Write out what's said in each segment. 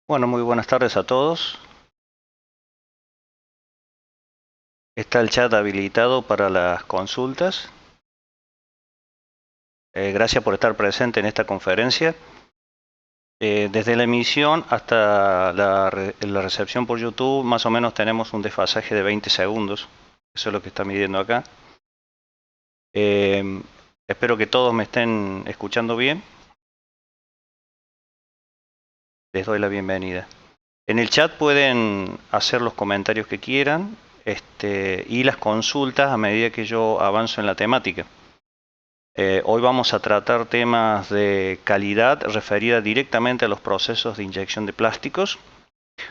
Bueno, muy buenas tardes a todos. Está el chat habilitado para las consultas. Gracias por estar presente en esta conferencia. Desde la emisión hasta la recepción por YouTube, más o menos tenemos un desfasaje de 20 segundos. Eso es lo que está midiendo acá. Espero que todos me estén escuchando bien. Les doy la bienvenida. En el chat pueden hacer los comentarios que quieran y las consultas a medida que yo avanzo en la temática. Hoy vamos a tratar temas de calidad referida directamente a los procesos de inyección de plásticos.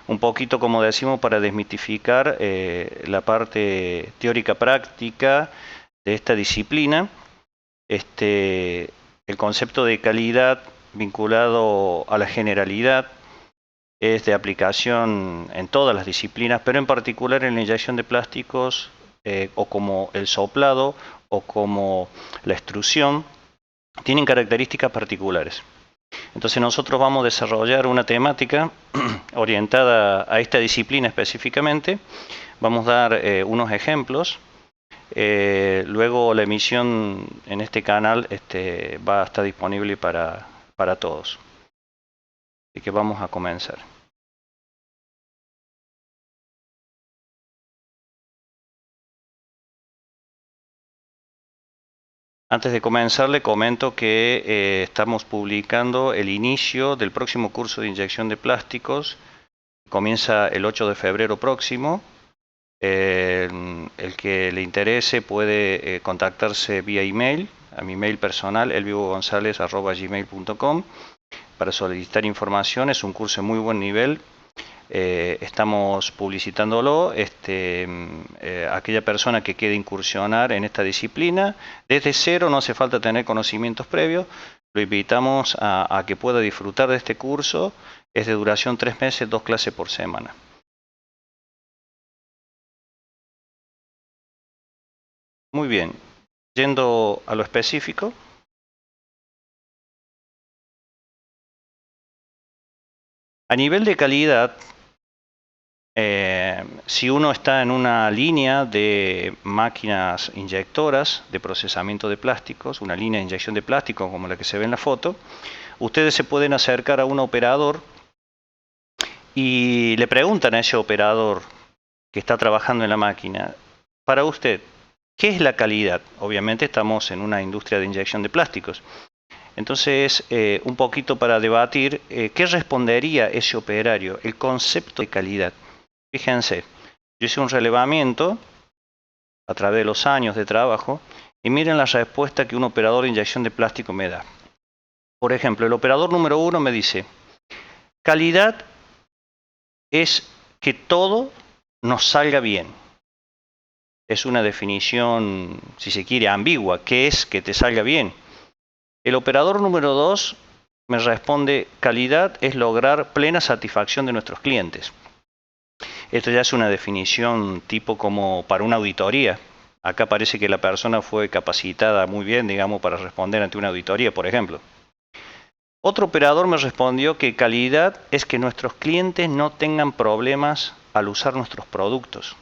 Un poquito, como decimos, para desmitificar la parte teórica práctica de esta disciplina. El concepto de calidad vinculado a la generalidad es de aplicación en todas las disciplinas, pero en particular en la inyección de plásticos o como el soplado o como la extrusión, tienen características particulares. Entonces nosotros vamos a desarrollar una temática orientada a esta disciplina específicamente. Vamos a dar unos ejemplos. Luego la emisión en este canal va a estar disponible para todos. Así que vamos a comenzar. Antes de comenzar, le comento que estamos publicando el inicio del próximo curso de inyección de plásticos. Comienza el 8 de febrero próximo. El que le interese puede contactarse vía email, a mi mail personal, elvivogonzalez@gmail.com, para solicitar información. Es un curso de muy buen nivel. Estamos publicitándolo. Aquella persona que quiere incursionar en esta disciplina desde cero, no hace falta tener conocimientos previos. Lo invitamos a que pueda disfrutar de este curso. Es de duración 3 meses, 2 clases por semana. Muy bien, yendo a lo específico. A nivel de calidad, si uno está en una línea de máquinas inyectoras de procesamiento de plásticos, una línea de inyección de plástico como la que se ve en la foto, ustedes se pueden acercar a un operador y le preguntan a ese operador que está trabajando en la máquina, para usted, ¿qué es la calidad? Obviamente estamos en una industria de inyección de plásticos. Entonces, un poquito para debatir, ¿qué respondería ese operario? El concepto de calidad. Fíjense, yo hice un relevamiento a través de los años de trabajo y miren la respuesta que un operador de inyección de plástico me da. Por ejemplo, el operador número 1 me dice, calidad es que todo nos salga bien. Es una definición, si se quiere, ambigua. ¿Qué es que te salga bien? El operador número 2 me responde, calidad es lograr plena satisfacción de nuestros clientes. Esto ya es una definición tipo como para una auditoría. Acá parece que la persona fue capacitada muy bien, digamos, para responder ante una auditoría, por ejemplo. Otro operador me respondió que calidad es que nuestros clientes no tengan problemas al usar nuestros productos.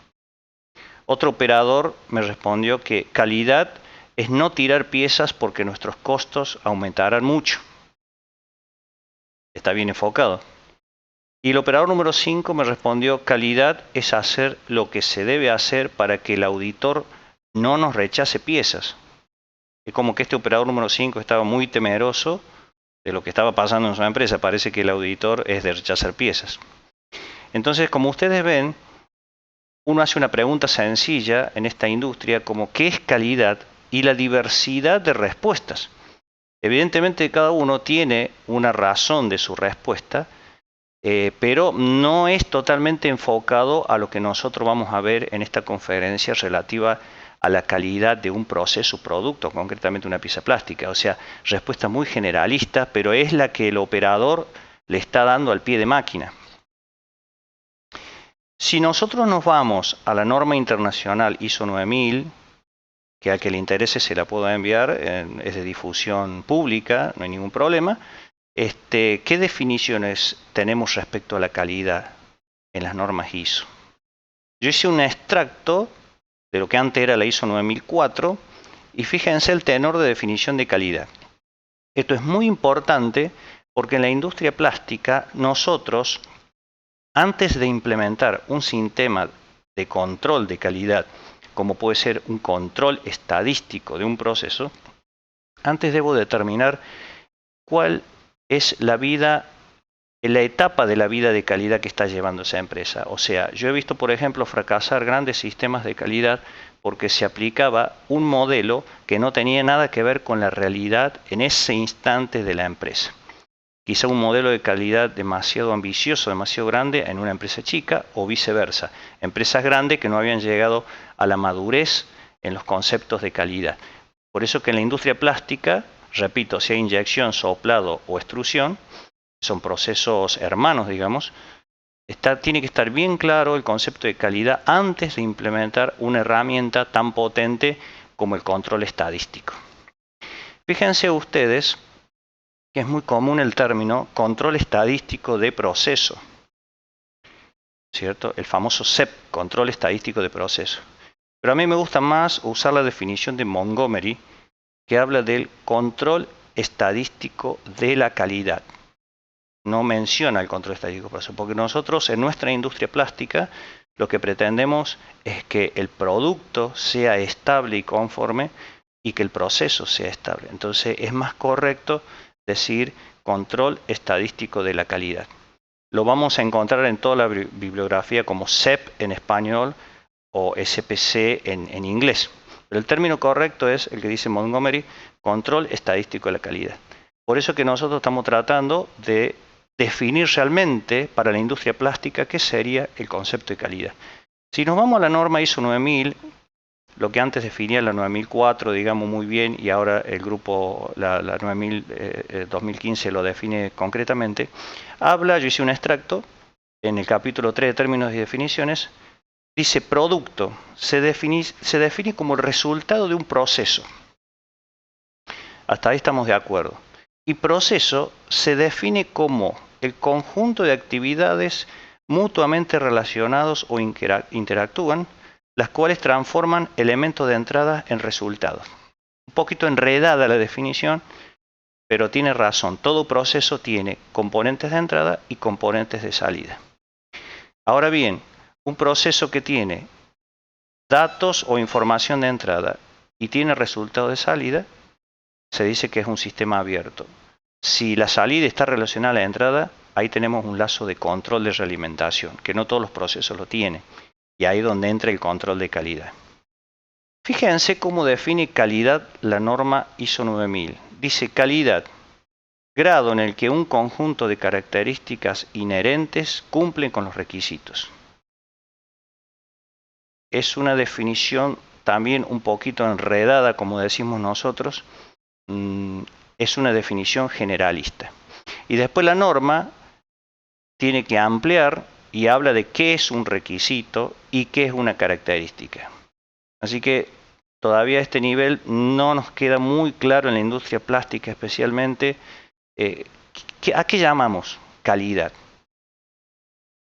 Otro operador me respondió que calidad es no tirar piezas porque nuestros costos aumentarán mucho. Está bien enfocado. Y el operador número 5 me respondió, calidad es hacer lo que se debe hacer para que el auditor no nos rechace piezas. Es como que este operador número 5 estaba muy temeroso de lo que estaba pasando en su empresa. Parece que el auditor es de rechazar piezas. Entonces, como ustedes ven, uno hace una pregunta sencilla en esta industria como ¿qué es calidad? Y la diversidad de respuestas. Evidentemente cada uno tiene una razón de su respuesta, pero no es totalmente enfocado a lo que nosotros vamos a ver en esta conferencia relativa a la calidad de un proceso, producto, concretamente una pieza plástica. O sea, respuesta muy generalista, pero es la que el operador le está dando al pie de máquina. Si nosotros nos vamos a la norma internacional ISO 9000, que al que le interese se la puedo enviar, es de difusión pública, no hay ningún problema. ¿Qué definiciones tenemos respecto a la calidad en las normas ISO? Yo hice un extracto de lo que antes era la ISO 9004 y fíjense el tenor de definición de calidad. Esto es muy importante porque en la industria plástica nosotros, antes de implementar un sistema de control de calidad, como puede ser un control estadístico de un proceso, antes debo determinar cuál es la etapa de la vida de calidad que está llevando esa empresa. O sea, yo he visto, por ejemplo, fracasar grandes sistemas de calidad porque se aplicaba un modelo que no tenía nada que ver con la realidad en ese instante de la empresa. Quizá un modelo de calidad demasiado ambicioso, demasiado grande en una empresa chica o viceversa. Empresas grandes que no habían llegado a la madurez en los conceptos de calidad. Por eso que en la industria plástica, repito, sea inyección, soplado o extrusión, son procesos hermanos, digamos, tiene que estar bien claro el concepto de calidad antes de implementar una herramienta tan potente como el control estadístico. Fíjense ustedes que es muy común el término control estadístico de proceso, ¿cierto? El famoso CEP, control estadístico de proceso. Pero a mí me gusta más usar la definición de Montgomery, que habla del control estadístico de la calidad. No menciona el control estadístico de proceso, porque nosotros en nuestra industria plástica lo que pretendemos es que el producto sea estable y conforme y que el proceso sea estable. Entonces es más correcto decir control estadístico de la calidad. Lo vamos a encontrar en toda la bibliografía como CEP en español o SPC en inglés. Pero el término correcto es el que dice Montgomery, control estadístico de la calidad. Por eso que nosotros estamos tratando de definir realmente para la industria plástica qué sería el concepto de calidad. Si nos vamos a la norma ISO 9000, lo que antes definía la 9004, digamos muy bien, y ahora el grupo, la 2015 lo define concretamente, yo hice un extracto en el capítulo 3 de términos y definiciones, dice producto, se define como el resultado de un proceso. Hasta ahí estamos de acuerdo. Y proceso se define como el conjunto de actividades mutuamente relacionados o interactúan, las cuales transforman elementos de entrada en resultados. Un poquito enredada la definición, pero tiene razón. Todo proceso tiene componentes de entrada y componentes de salida. Ahora bien, un proceso que tiene datos o información de entrada y tiene resultado de salida, se dice que es un sistema abierto. Si la salida está relacionada a la entrada, ahí tenemos un lazo de control de realimentación, que no todos los procesos lo tienen. Y ahí es donde entra el control de calidad. Fíjense cómo define calidad la norma ISO 9000. Dice calidad, grado en el que un conjunto de características inherentes cumplen con los requisitos. Es una definición también un poquito enredada, como decimos nosotros. Es una definición generalista. Y después la norma tiene que ampliar y habla de qué es un requisito y qué es una característica. Así que todavía a este nivel no nos queda muy claro en la industria plástica especialmente ¿a qué llamamos calidad?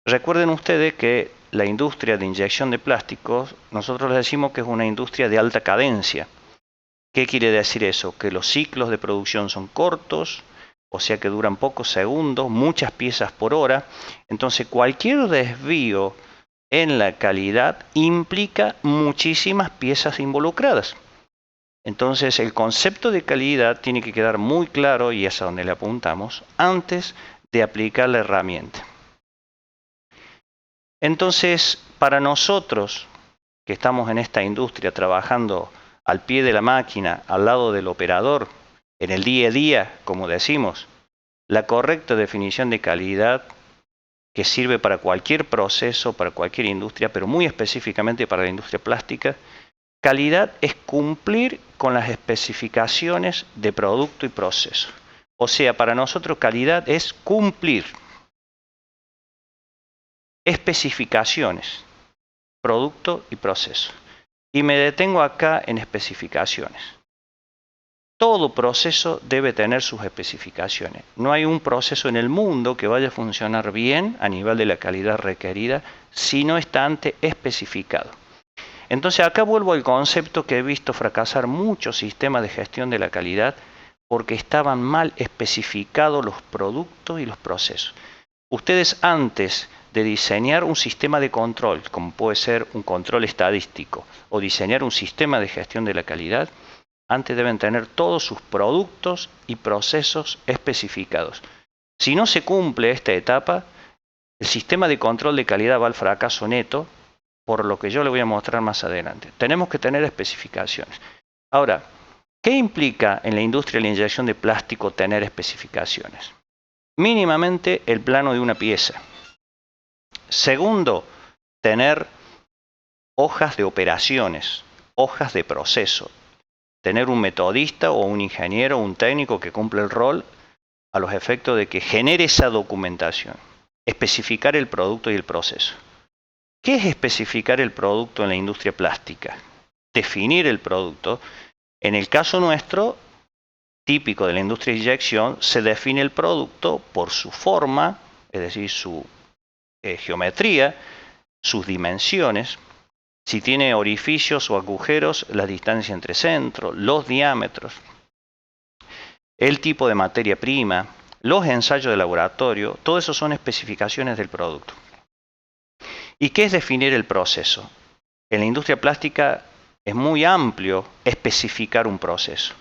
Recuerden ustedes que la industria de inyección de plásticos, nosotros les decimos que es una industria de alta cadencia. ¿Qué quiere decir eso? Que los ciclos de producción son cortos, o sea que duran pocos segundos, muchas piezas por hora. Entonces cualquier desvío en la calidad implica muchísimas piezas involucradas. Entonces el concepto de calidad tiene que quedar muy claro, y es a donde le apuntamos, antes de aplicar la herramienta. Entonces, para nosotros que estamos en esta industria trabajando al pie de la máquina, al lado del operador, en el día a día, como decimos, la correcta definición de calidad que sirve para cualquier proceso, para cualquier industria, pero muy específicamente para la industria plástica, calidad es cumplir con las especificaciones de producto y proceso. O sea, para nosotros calidad es cumplir especificaciones, producto y proceso. Y me detengo acá en especificaciones. Todo proceso debe tener sus especificaciones. No hay un proceso en el mundo que vaya a funcionar bien a nivel de la calidad requerida si no está antes especificado. Entonces acá vuelvo al concepto que he visto fracasar muchos sistemas de gestión de la calidad porque estaban mal especificados los productos y los procesos. Ustedes antes de diseñar un sistema de control, como puede ser un control estadístico, o diseñar un sistema de gestión de la calidad, antes deben tener todos sus productos y procesos especificados. Si no se cumple esta etapa, el sistema de control de calidad va al fracaso neto, por lo que yo le voy a mostrar más adelante. Tenemos que tener especificaciones. Ahora, ¿qué implica en la industria de la inyección de plástico tener especificaciones? Mínimamente el plano de una pieza. Segundo, tener hojas de operaciones, hojas de proceso. Tener un metodista o un ingeniero o un técnico que cumple el rol a los efectos de que genere esa documentación. Especificar el producto y el proceso. ¿Qué es especificar el producto en la industria plástica? Definir el producto. En el caso nuestro, típico de la industria de inyección, se define el producto por su forma, es decir, su geometría, sus dimensiones, si tiene orificios o agujeros, la distancia entre centros, los diámetros, el tipo de materia prima, los ensayos de laboratorio, todo eso son especificaciones del producto. ¿Y qué es definir el proceso? En la industria plástica es muy amplio especificar un proceso.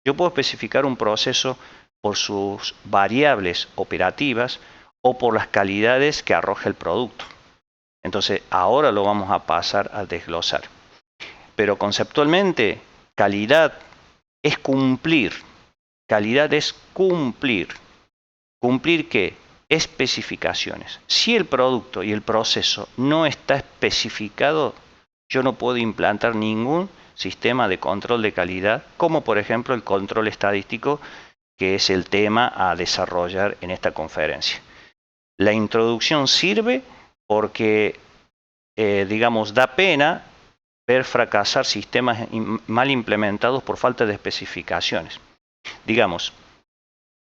Yo puedo especificar un proceso por sus variables operativas o por las calidades que arroja el producto. Entonces, ahora lo vamos a pasar a desglosar. Pero conceptualmente, calidad es cumplir. Calidad es cumplir. ¿Cumplir qué? Especificaciones. Si el producto y el proceso no está especificado, yo no puedo implantar ningún sistema de control de calidad, como por ejemplo el control estadístico, que es el tema a desarrollar en esta conferencia. La introducción sirve porque, digamos, da pena ver fracasar sistemas mal implementados por falta de especificaciones. Digamos,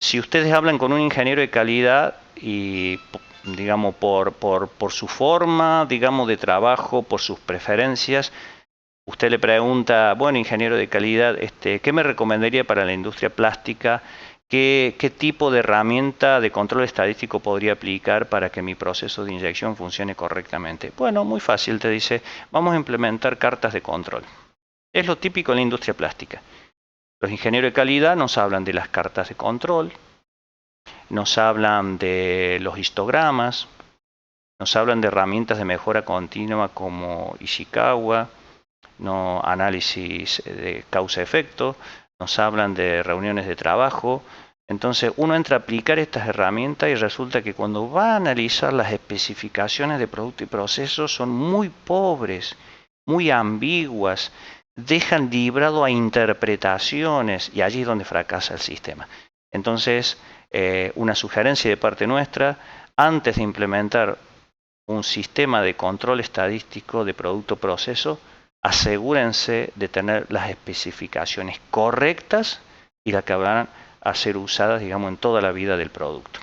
si ustedes hablan con un ingeniero de calidad y, digamos, por su forma, digamos, de trabajo, por sus preferencias, usted le pregunta, bueno, ingeniero de calidad, ¿qué me recomendaría para la industria plástica? ¿Qué tipo de herramienta de control estadístico podría aplicar para que mi proceso de inyección funcione correctamente? Bueno, muy fácil, te dice, vamos a implementar cartas de control. Es lo típico en la industria plástica. Los ingenieros de calidad nos hablan de las cartas de control, nos hablan de los histogramas, nos hablan de herramientas de mejora continua como Ishikawa, análisis de causa-efecto, nos hablan de reuniones de trabajo. Entonces uno entra a aplicar estas herramientas y resulta que cuando va a analizar las especificaciones de producto y proceso son muy pobres, muy ambiguas, dejan librado a interpretaciones y allí es donde fracasa el sistema. Entonces, una sugerencia de parte nuestra, antes de implementar un sistema de control estadístico de producto-proceso, asegúrense de tener las especificaciones correctas y las que van a ser usadas, digamos, en toda la vida del producto.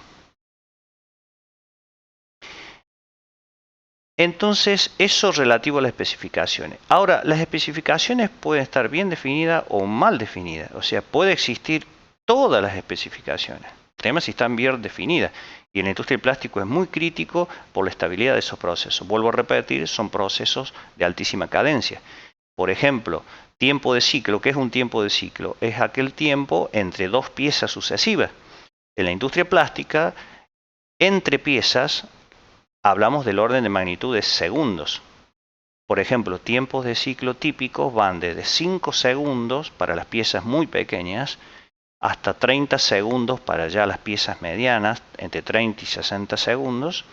Entonces, eso relativo a las especificaciones. Ahora, las especificaciones pueden estar bien definidas o mal definidas. O sea, puede existir todas las especificaciones. El tema es si están bien definidas. Y en la industria del plástico es muy crítico por la estabilidad de esos procesos. Vuelvo a repetir, son procesos de altísima cadencia. Por ejemplo, tiempo de ciclo. ¿Qué es un tiempo de ciclo? Es aquel tiempo entre dos piezas sucesivas. En la industria plástica, entre piezas, hablamos del orden de magnitud de segundos. Por ejemplo, tiempos de ciclo típicos van desde 5 segundos para las piezas muy pequeñas hasta 30 segundos para ya las piezas medianas, entre 30 y 60 segundos,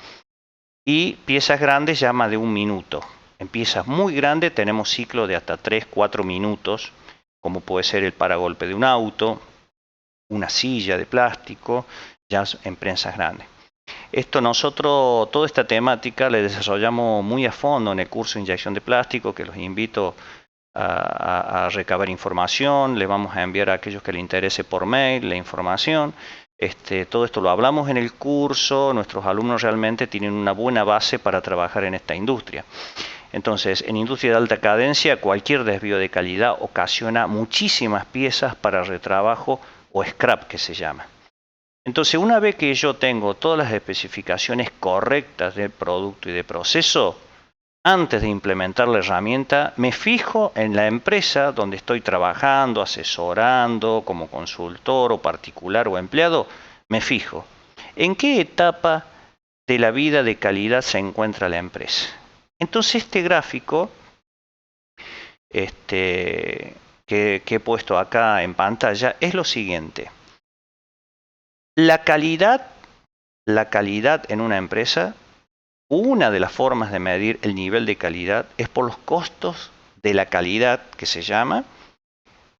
y piezas grandes ya más de 1 minuto. En piezas muy grandes tenemos ciclos de hasta 3-4 minutos, como puede ser el paragolpe de un auto, una silla de plástico, ya en prensas grandes. Nosotros, toda esta temática la desarrollamos muy a fondo en el curso de inyección de plástico, que los invito a recabar información, le vamos a enviar a aquellos que le interese por mail la información. Todo esto lo hablamos en el curso, nuestros alumnos realmente tienen una buena base para trabajar en esta industria. Entonces, en industria de alta cadencia, cualquier desvío de calidad ocasiona muchísimas piezas para retrabajo o scrap, que se llama. Entonces, una vez que yo tengo todas las especificaciones correctas del producto y de proceso, antes de implementar la herramienta, me fijo en la empresa donde estoy trabajando, asesorando, como consultor o particular o empleado, me fijo en qué etapa de la vida de calidad se encuentra la empresa. Entonces este gráfico que he puesto acá en pantalla es lo siguiente. La calidad en una empresa, una de las formas de medir el nivel de calidad es por los costos de la calidad, que se llama,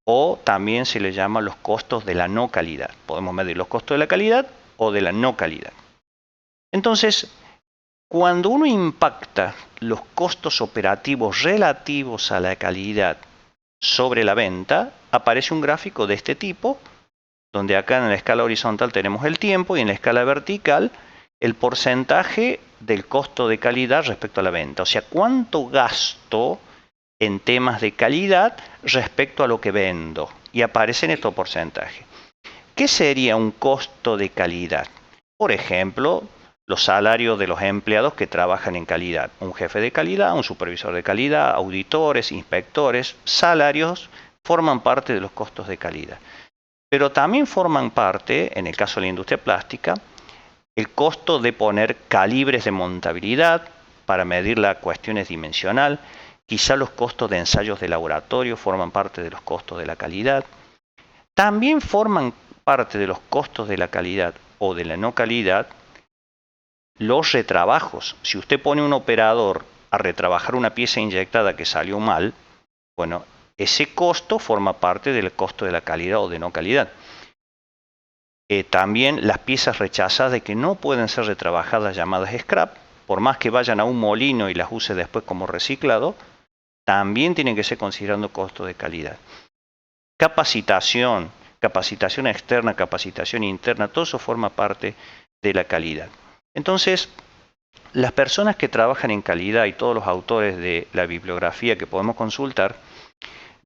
o también se le llama los costos de la no calidad. Podemos medir los costos de la calidad o de la no calidad. Entonces, cuando uno impacta los costos operativos relativos a la calidad sobre la venta, aparece un gráfico de este tipo, donde acá en la escala horizontal tenemos el tiempo y en la escala vertical el porcentaje del costo de calidad respecto a la venta. O sea, cuánto gasto en temas de calidad respecto a lo que vendo. Y aparecen estos porcentajes. ¿Qué sería un costo de calidad? Por ejemplo, los salarios de los empleados que trabajan en calidad. Un jefe de calidad, un supervisor de calidad, auditores, inspectores, salarios forman parte de los costos de calidad. Pero también forman parte, en el caso de la industria plástica, el costo de poner calibres de montabilidad para medir la cuestión dimensional. Quizá los costos de ensayos de laboratorio forman parte de los costos de la calidad. También forman parte de los costos de la calidad o de la no calidad los retrabajos. Si usted pone un operador a retrabajar una pieza inyectada que salió mal, bueno, ese costo forma parte del costo de la calidad o de no calidad. También las piezas rechazadas que no pueden ser retrabajadas, llamadas scrap, por más que vayan a un molino y las use después como reciclado, también tienen que ser considerando costo de calidad. Capacitación externa, capacitación interna, todo eso forma parte de la calidad. Entonces, las personas que trabajan en calidad y todos los autores de la bibliografía que podemos consultar,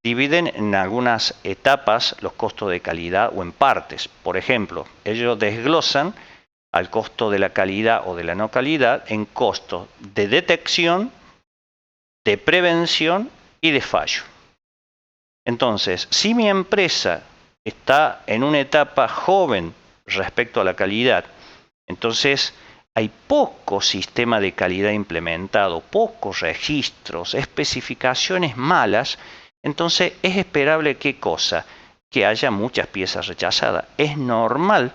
dividen en algunas etapas los costos de calidad o en partes. Por ejemplo, ellos desglosan al costo de la calidad o de la no calidad en costos de detección, de prevención y de fallo. Entonces, si mi empresa está en una etapa joven respecto a la calidad, entonces hay poco sistema de calidad implementado, pocos registros, especificaciones malas. Entonces es esperable ¿qué cosa? Que haya muchas piezas rechazadas. Es normal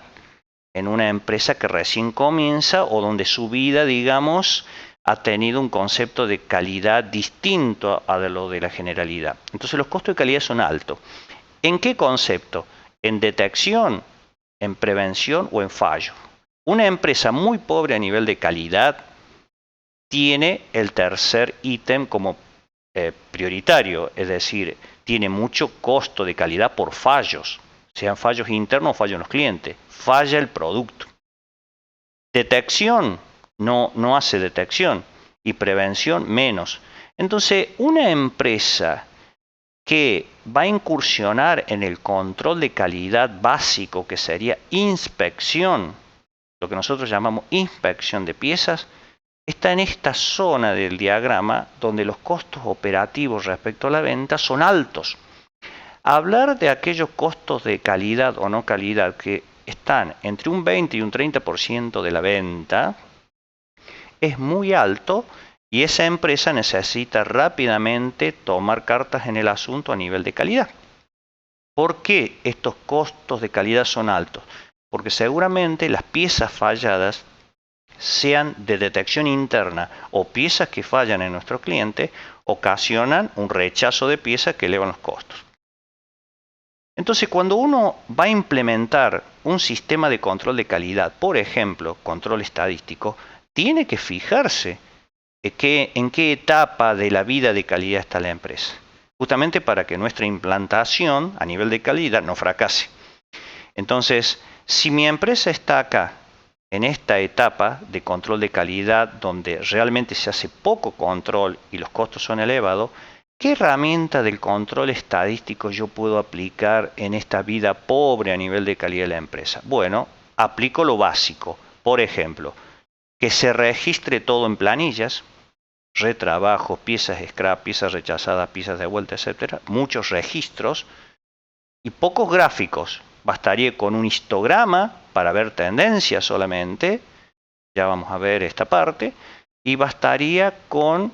en una empresa que recién comienza o donde su vida, digamos, ha tenido un concepto de calidad distinto a lo de la generalidad. Entonces los costos de calidad son altos. ¿En qué concepto? En detección, en prevención o en fallo. Una empresa muy pobre a nivel de calidad tiene el tercer ítem como prioritario, es decir, tiene mucho costo de calidad por fallos, sean fallos internos o fallos en los clientes, falla el producto. Detección, no hace detección, y prevención menos. Entonces, una empresa que va a incursionar en el control de calidad básico, que sería inspección, lo que nosotros llamamos inspección de piezas, está en esta zona del diagrama donde los costos operativos respecto a la venta son altos. Hablar de aquellos costos de calidad o no calidad que están entre un 20 y un 30% de la venta es muy alto y esa empresa necesita rápidamente tomar cartas en el asunto a nivel de calidad. ¿Por qué estos costos de calidad son altos? Porque seguramente las piezas falladas, sean de detección interna o piezas que fallan en nuestro cliente, ocasionan un rechazo de piezas que elevan los costos. Entonces, cuando uno va a implementar un sistema de control de calidad, por ejemplo, control estadístico, tiene que fijarse en qué etapa de la vida de calidad está la empresa. justamente para que nuestra implantación a nivel de calidad no fracase. Entonces, si mi empresa está acá, en esta etapa de control de calidad, donde realmente se hace poco control y los costos son elevados, ¿qué herramienta del control estadístico yo puedo aplicar en esta vida pobre a nivel de calidad de la empresa? Bueno, aplico lo básico. Por ejemplo, que se registre todo en planillas, retrabajos, piezas scrap, piezas rechazadas, piezas de vuelta, etcétera. Muchos registros y pocos gráficos. Bastaría con un histograma para ver tendencias solamente. Ya vamos a ver esta parte. Y bastaría con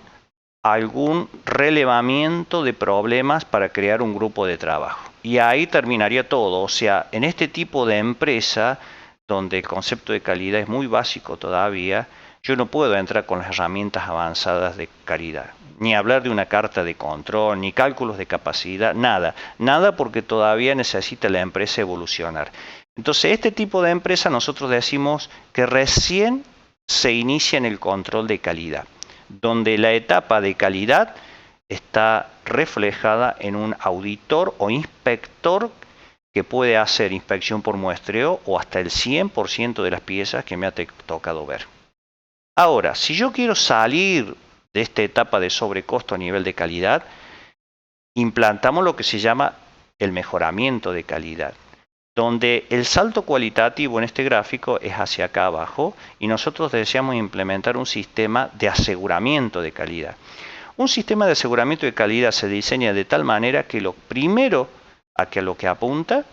algún relevamiento de problemas para crear un grupo de trabajo. Y ahí terminaría todo. O sea, en este tipo de empresa, donde el concepto de calidad es muy básico todavía, yo no puedo entrar con las herramientas avanzadas de calidad. Ni hablar de una carta de control, ni cálculos de capacidad, nada. Nada porque todavía necesita la empresa evolucionar. Entonces, este tipo de empresa nosotros decimos que recién se inicia en el control de calidad, donde la etapa de calidad está reflejada en un auditor o inspector que puede hacer inspección por muestreo o hasta el 100% de las piezas que me ha tocado ver. Ahora, si yo quiero salir de esta etapa de sobrecosto a nivel de calidad, implantamos lo que se llama el mejoramiento de calidad, donde el salto cualitativo en este gráfico es hacia acá abajo y nosotros deseamos implementar un sistema de aseguramiento de calidad. Un sistema de aseguramiento de calidad se diseña de tal manera que lo primero a lo que apunta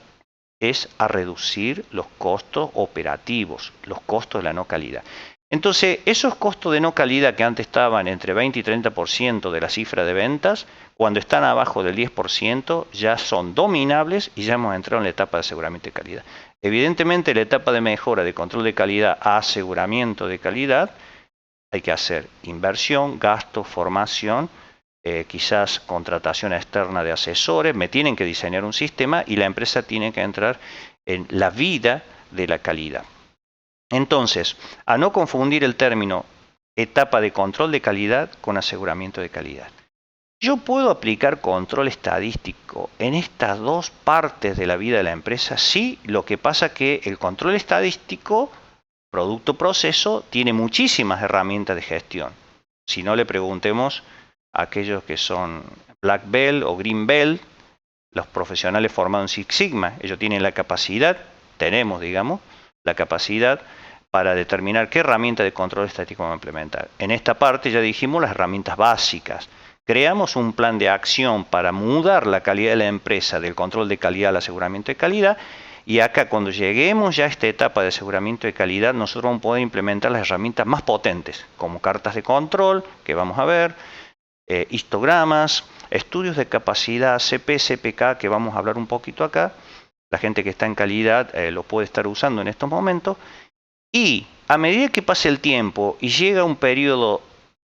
es a reducir los costos operativos, los costos de la no calidad. Entonces, esos costos de no calidad que antes estaban entre 20 y 30% de la cifra de ventas, cuando están abajo del 10% ya son dominables y ya hemos entrado en la etapa de aseguramiento de calidad. Evidentemente, la etapa de mejora de control de calidad a aseguramiento de calidad, hay que hacer inversión, gasto, formación, quizás contratación externa de asesores, me tienen que diseñar un sistema y la empresa tiene que entrar en la vida de la calidad. Entonces, a no confundir el término etapa de control de calidad con aseguramiento de calidad. Yo puedo aplicar control estadístico en estas dos partes de la vida de la empresa, sí, lo que pasa es que el control estadístico, producto-proceso, tiene muchísimas herramientas de gestión. Si no, le preguntemos a aquellos que son Black Belt o Green Belt, los profesionales formados en Six Sigma, ellos tienen la capacidad, tenemos, digamos, la capacidad para determinar qué herramienta de control estadístico vamos a implementar. En esta parte ya dijimos las herramientas básicas. Creamos un plan de acción para mudar la calidad de la empresa del control de calidad al aseguramiento de calidad. Y acá cuando lleguemos ya a esta etapa de aseguramiento de calidad, nosotros vamos a poder implementar las herramientas más potentes, como cartas de control, que vamos a ver, histogramas, estudios de capacidad, CP, CPK, que vamos a hablar un poquito acá. La gente que está en calidad lo puede estar usando en estos momentos. Y a medida que pase el tiempo y llega un periodo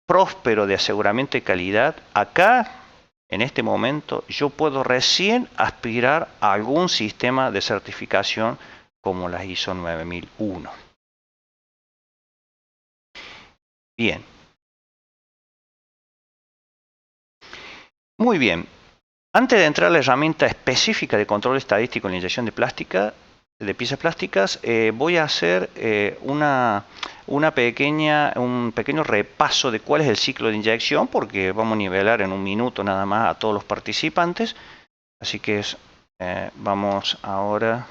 próspero de aseguramiento de calidad, acá, en este momento, yo puedo recién aspirar a algún sistema de certificación como la ISO 9001. Bien. Muy bien. Antes de entrar a la herramienta específica de control estadístico en la inyección de piezas plásticas, voy a hacer un pequeño repaso de cuál es el ciclo de inyección, porque vamos a nivelar en un minuto nada más a todos los participantes. Así que vamos ahora.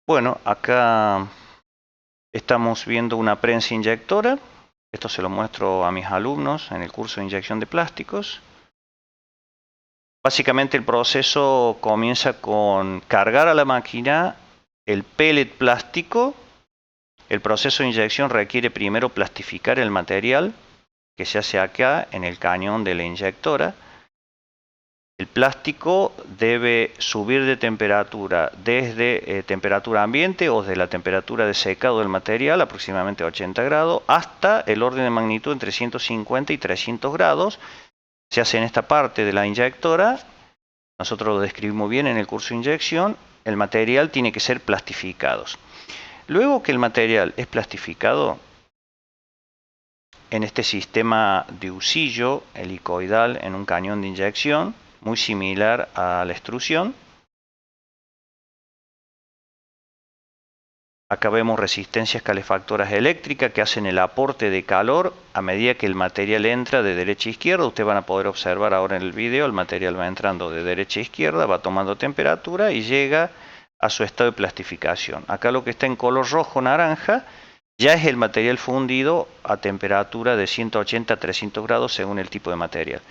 Bueno, acá estamos viendo una prensa inyectora. Esto se lo muestro a mis alumnos en el curso de inyección de plásticos. Básicamente el proceso comienza con cargar a la máquina el pellet plástico. El proceso de inyección requiere primero plastificar el material que se hace acá en el cañón de la inyectora. El plástico debe subir de temperatura desde temperatura ambiente o desde la temperatura de secado del material, aproximadamente 80 grados, hasta el orden de magnitud entre 150 y 300 grados. Se hace en esta parte de la inyectora. Nosotros lo describimos bien en el curso de inyección. El material tiene que ser plastificado. Luego que el material es plastificado, en este sistema de husillo helicoidal en un cañón de inyección, muy similar a la extrusión. Acá vemos resistencias calefactoras eléctricas que hacen el aporte de calor a medida que el material entra de derecha a izquierda. Ustedes van a poder observar ahora en el video, el material va entrando de derecha a izquierda, va tomando temperatura y llega a su estado de plastificación. Acá lo que está en color rojo-naranja ya es el material fundido a temperatura de 180 a 300 grados según el tipo de material.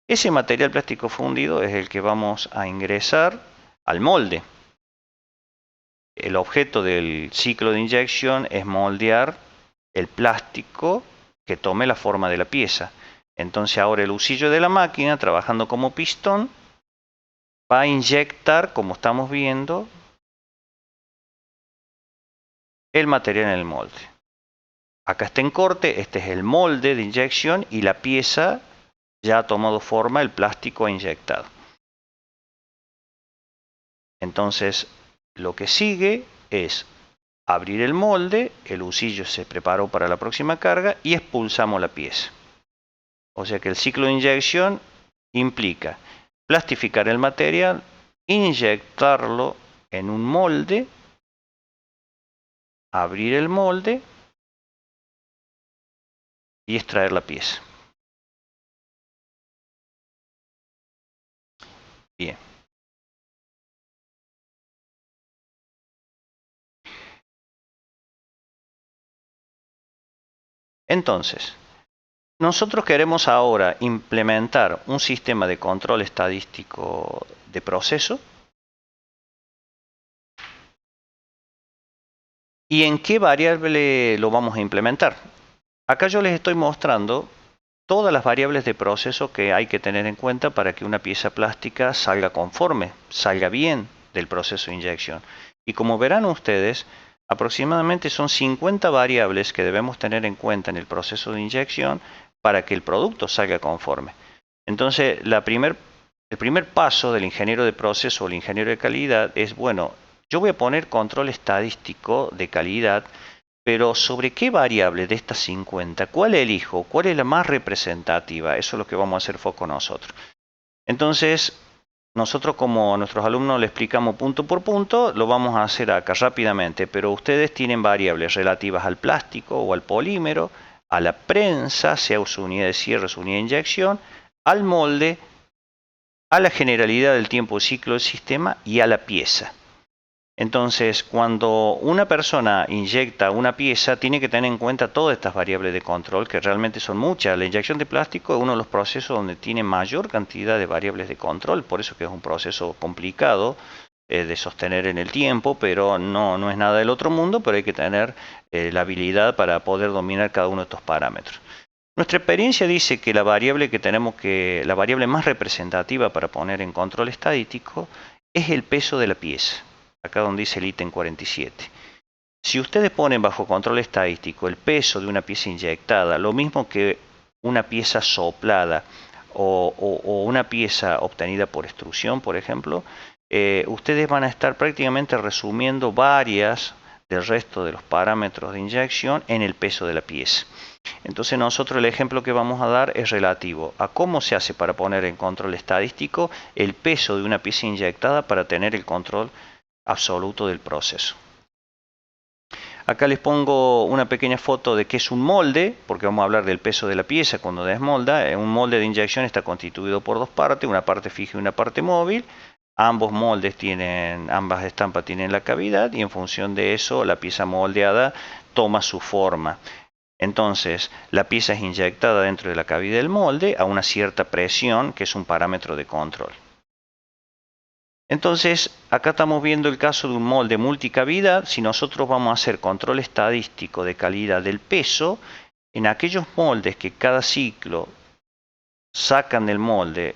Ese material plástico fundido es el que vamos a ingresar al molde. El objeto del ciclo de inyección es moldear el plástico que tome la forma de la pieza. Entonces ahora el husillo de la máquina, trabajando como pistón, va a inyectar, como estamos viendo, el material en el molde. Acá está en corte, este es el molde de inyección y la pieza ya ha tomado forma, el plástico inyectado. Entonces, lo que sigue es abrir el molde, el husillo se preparó para la próxima carga y expulsamos la pieza. O sea que el ciclo de inyección implica plastificar el material, inyectarlo en un molde, abrir el molde y extraer la pieza. Bien. Entonces, nosotros queremos ahora implementar un sistema de control estadístico de proceso. ¿Y en qué variable lo vamos a implementar? Acá yo les estoy mostrando todas las variables de proceso que hay que tener en cuenta para que una pieza plástica salga conforme, salga bien del proceso de inyección. Y como verán ustedes, aproximadamente son 50 variables que debemos tener en cuenta en el proceso de inyección para que el producto salga conforme. Entonces, el primer paso del ingeniero de proceso o el ingeniero de calidad es, bueno, yo voy a poner control estadístico de calidad, pero ¿sobre qué variable de estas 50? ¿Cuál elijo? ¿Cuál es la más representativa? Eso es lo que vamos a hacer foco nosotros. Entonces, nosotros como a nuestros alumnos le explicamos punto por punto, lo vamos a hacer acá rápidamente, pero ustedes tienen variables relativas al plástico o al polímero, a la prensa, sea su unidad de cierre, su unidad de inyección, al molde, a la generalidad del tiempo de ciclo del sistema y a la pieza. Entonces, cuando una persona inyecta una pieza, tiene que tener en cuenta todas estas variables de control, que realmente son muchas. La inyección de plástico es uno de los procesos donde tiene mayor cantidad de variables de control, por eso que es un proceso complicado de sostener en el tiempo, pero no es nada del otro mundo, pero hay que tener la habilidad para poder dominar cada uno de estos parámetros. Nuestra experiencia dice que la variable la variable más representativa para poner en control estadístico es el peso de la pieza. Acá donde dice el ítem 47. Si ustedes ponen bajo control estadístico el peso de una pieza inyectada, lo mismo que una pieza soplada o una pieza obtenida por extrusión, por ejemplo, ustedes van a estar prácticamente resumiendo varias del resto de los parámetros de inyección en el peso de la pieza. Entonces nosotros el ejemplo que vamos a dar es relativo a cómo se hace para poner en control estadístico el peso de una pieza inyectada para tener el control absoluto del proceso. Acá les pongo una pequeña foto de qué es un molde, porque vamos a hablar del peso de la pieza cuando desmolda. Un molde de inyección está constituido por dos partes, una parte fija y una parte móvil. Ambas estampas tienen la cavidad y en función de eso la pieza moldeada toma su forma. Entonces, la pieza es inyectada dentro de la cavidad del molde a una cierta presión, que es un parámetro de control. Entonces, acá estamos viendo el caso de un molde multicavidad. Si nosotros vamos a hacer control estadístico de calidad del peso, en aquellos moldes que cada ciclo sacan del molde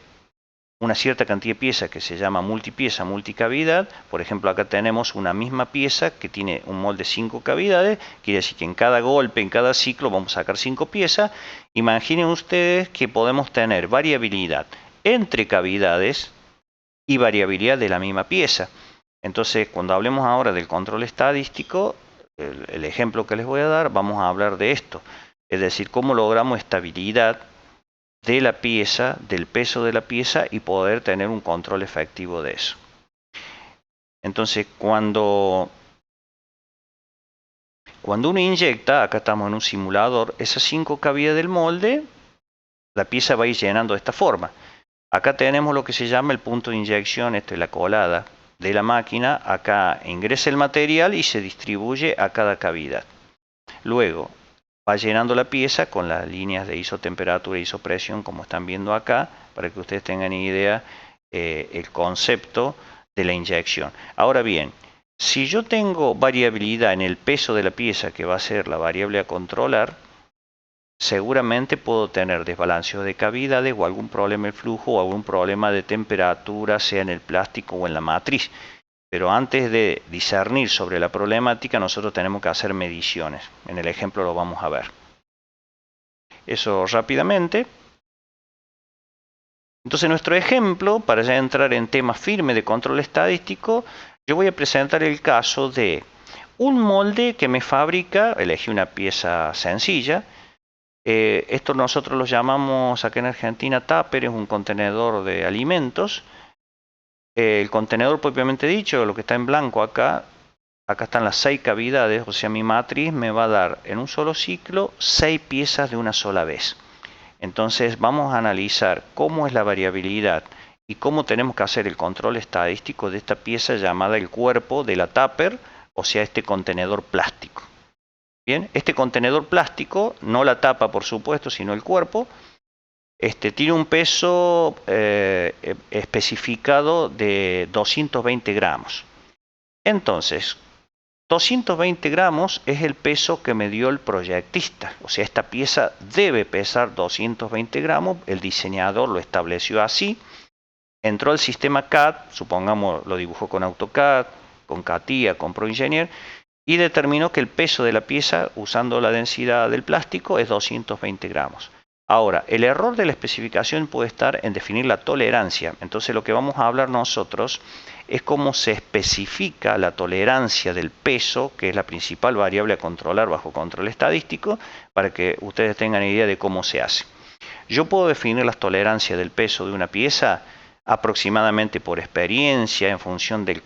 una cierta cantidad de piezas que se llama multipieza, multicavidad. Por ejemplo, acá tenemos una misma pieza que tiene un molde de 5 cavidades, quiere decir que en cada golpe, en cada ciclo vamos a sacar 5 piezas. Imaginen ustedes que podemos tener variabilidad entre cavidades y variabilidad de la misma pieza. Entonces, cuando hablemos ahora del control estadístico, el ejemplo que les voy a dar, vamos a hablar de esto. Es decir, cómo logramos estabilidad de la pieza, del peso de la pieza y poder tener un control efectivo de eso. Entonces, cuando uno inyecta, acá estamos en un simulador, esas 5 cavidades del molde, la pieza va a ir llenando de esta forma. Acá tenemos lo que se llama el punto de inyección, la colada de la máquina. Acá ingresa el material y se distribuye a cada cavidad. Luego va llenando la pieza con las líneas de isotemperatura e isopresión, como están viendo acá, para que ustedes tengan idea el concepto de la inyección. Ahora bien, si yo tengo variabilidad en el peso de la pieza, que va a ser la variable a controlar, seguramente puedo tener desbalanceos de cavidades o algún problema de flujo o algún problema de temperatura, sea en el plástico o en la matriz. Pero antes de discernir sobre la problemática, nosotros tenemos que hacer mediciones. En el ejemplo lo vamos a ver. Eso rápidamente. Entonces, nuestro ejemplo, para ya entrar en temas firmes de control estadístico, yo voy a presentar el caso de un molde que me fabrica, elegí una pieza sencilla. Esto nosotros lo llamamos acá en Argentina tupper, es un contenedor de alimentos. El contenedor propiamente dicho, lo que está en blanco acá están las 6 cavidades, o sea, mi matriz me va a dar en un solo ciclo 6 piezas de una sola vez. Entonces vamos a analizar cómo es la variabilidad y cómo tenemos que hacer el control estadístico de esta pieza llamada el cuerpo de la tupper, o sea, este contenedor plástico. Bien, este contenedor plástico, no la tapa por supuesto, sino el cuerpo, tiene un peso especificado de 220 gramos. Entonces, 220 gramos es el peso que me dio el proyectista. O sea, esta pieza debe pesar 220 gramos. El diseñador lo estableció así. Entró al sistema CAD, supongamos lo dibujó con AutoCAD, con CATIA, con ProEngineer, y determinó que el peso de la pieza, usando la densidad del plástico, es 220 gramos. Ahora, el error de la especificación puede estar en definir la tolerancia. Entonces, lo que vamos a hablar nosotros es cómo se especifica la tolerancia del peso, que es la principal variable a controlar bajo control estadístico, para que ustedes tengan idea de cómo se hace. Yo puedo definir las tolerancias del peso de una pieza aproximadamente por experiencia, en función del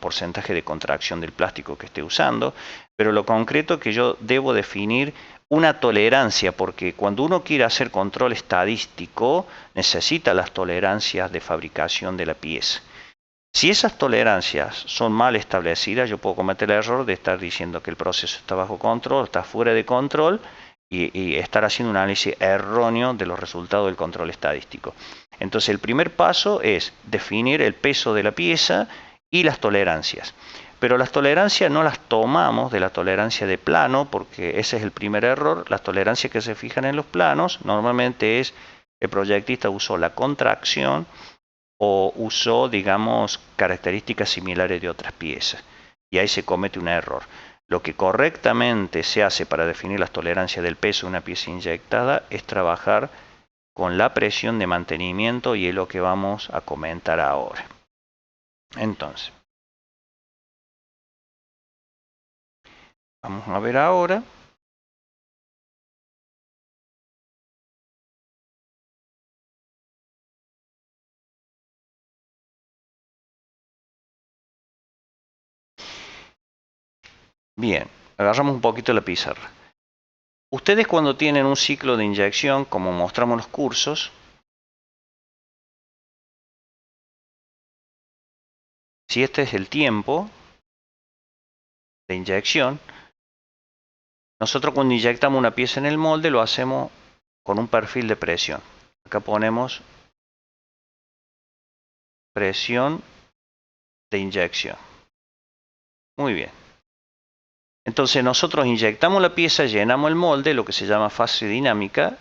porcentaje de contracción del plástico que esté usando, pero lo concreto es que yo debo definir una tolerancia, porque cuando uno quiere hacer control estadístico necesita las tolerancias de fabricación de la pieza. Si esas tolerancias son mal establecidas, yo puedo cometer el error de estar diciendo que el proceso está bajo control, está fuera de control, y estar haciendo un análisis erróneo de los resultados del control estadístico. Entonces, el primer paso es definir el peso de la pieza y las tolerancias. Pero las tolerancias no las tomamos de la tolerancia de plano, porque ese es el primer error. Las tolerancias que se fijan en los planos normalmente es el proyectista usó la contracción o usó, digamos, características similares de otras piezas. Y ahí se comete un error. Lo que correctamente se hace para definir las tolerancias del peso de una pieza inyectada es trabajar con la presión de mantenimiento, y es lo que vamos a comentar ahora. Entonces, vamos a ver ahora. Bien, agarramos un poquito la pizarra. Ustedes cuando tienen un ciclo de inyección, como mostramos en los cursos, si este es el tiempo de inyección, nosotros cuando inyectamos una pieza en el molde lo hacemos con un perfil de presión. Acá ponemos presión de inyección. Muy bien. Entonces nosotros inyectamos la pieza, llenamos el molde, lo que se llama fase dinámica,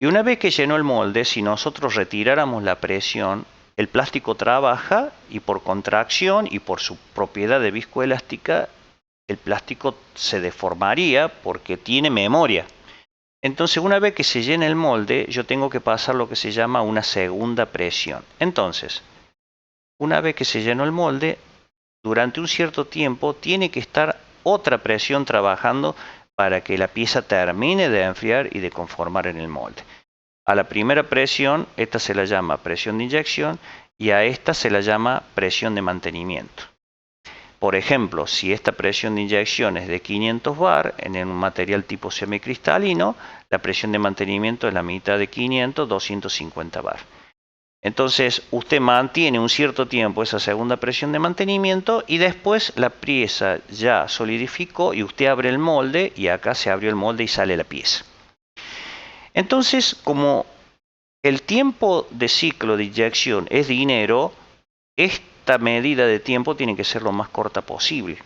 Y una vez que llenó el molde, si nosotros retiráramos la presión, el plástico trabaja y por contracción y por su propiedad de viscoelástica, el plástico se deformaría porque tiene memoria. Entonces, una vez que se llena el molde, yo tengo que pasar lo que se llama una segunda presión. Entonces, una vez que se llenó el molde, durante un cierto tiempo tiene que estar otra presión trabajando para que la pieza termine de enfriar y de conformar en el molde. A la primera presión, esta se la llama presión de inyección y a esta se la llama presión de mantenimiento. Por ejemplo, si esta presión de inyección es de 500 bar en un material tipo semicristalino, la presión de mantenimiento es la mitad de 500, 250 bar. Entonces, usted mantiene un cierto tiempo esa segunda presión de mantenimiento y después la pieza ya solidificó y usted abre el molde y acá se abrió el molde y sale la pieza. Entonces, como el tiempo de ciclo de inyección es dinero, esta medida de tiempo tiene que ser lo más corta posible.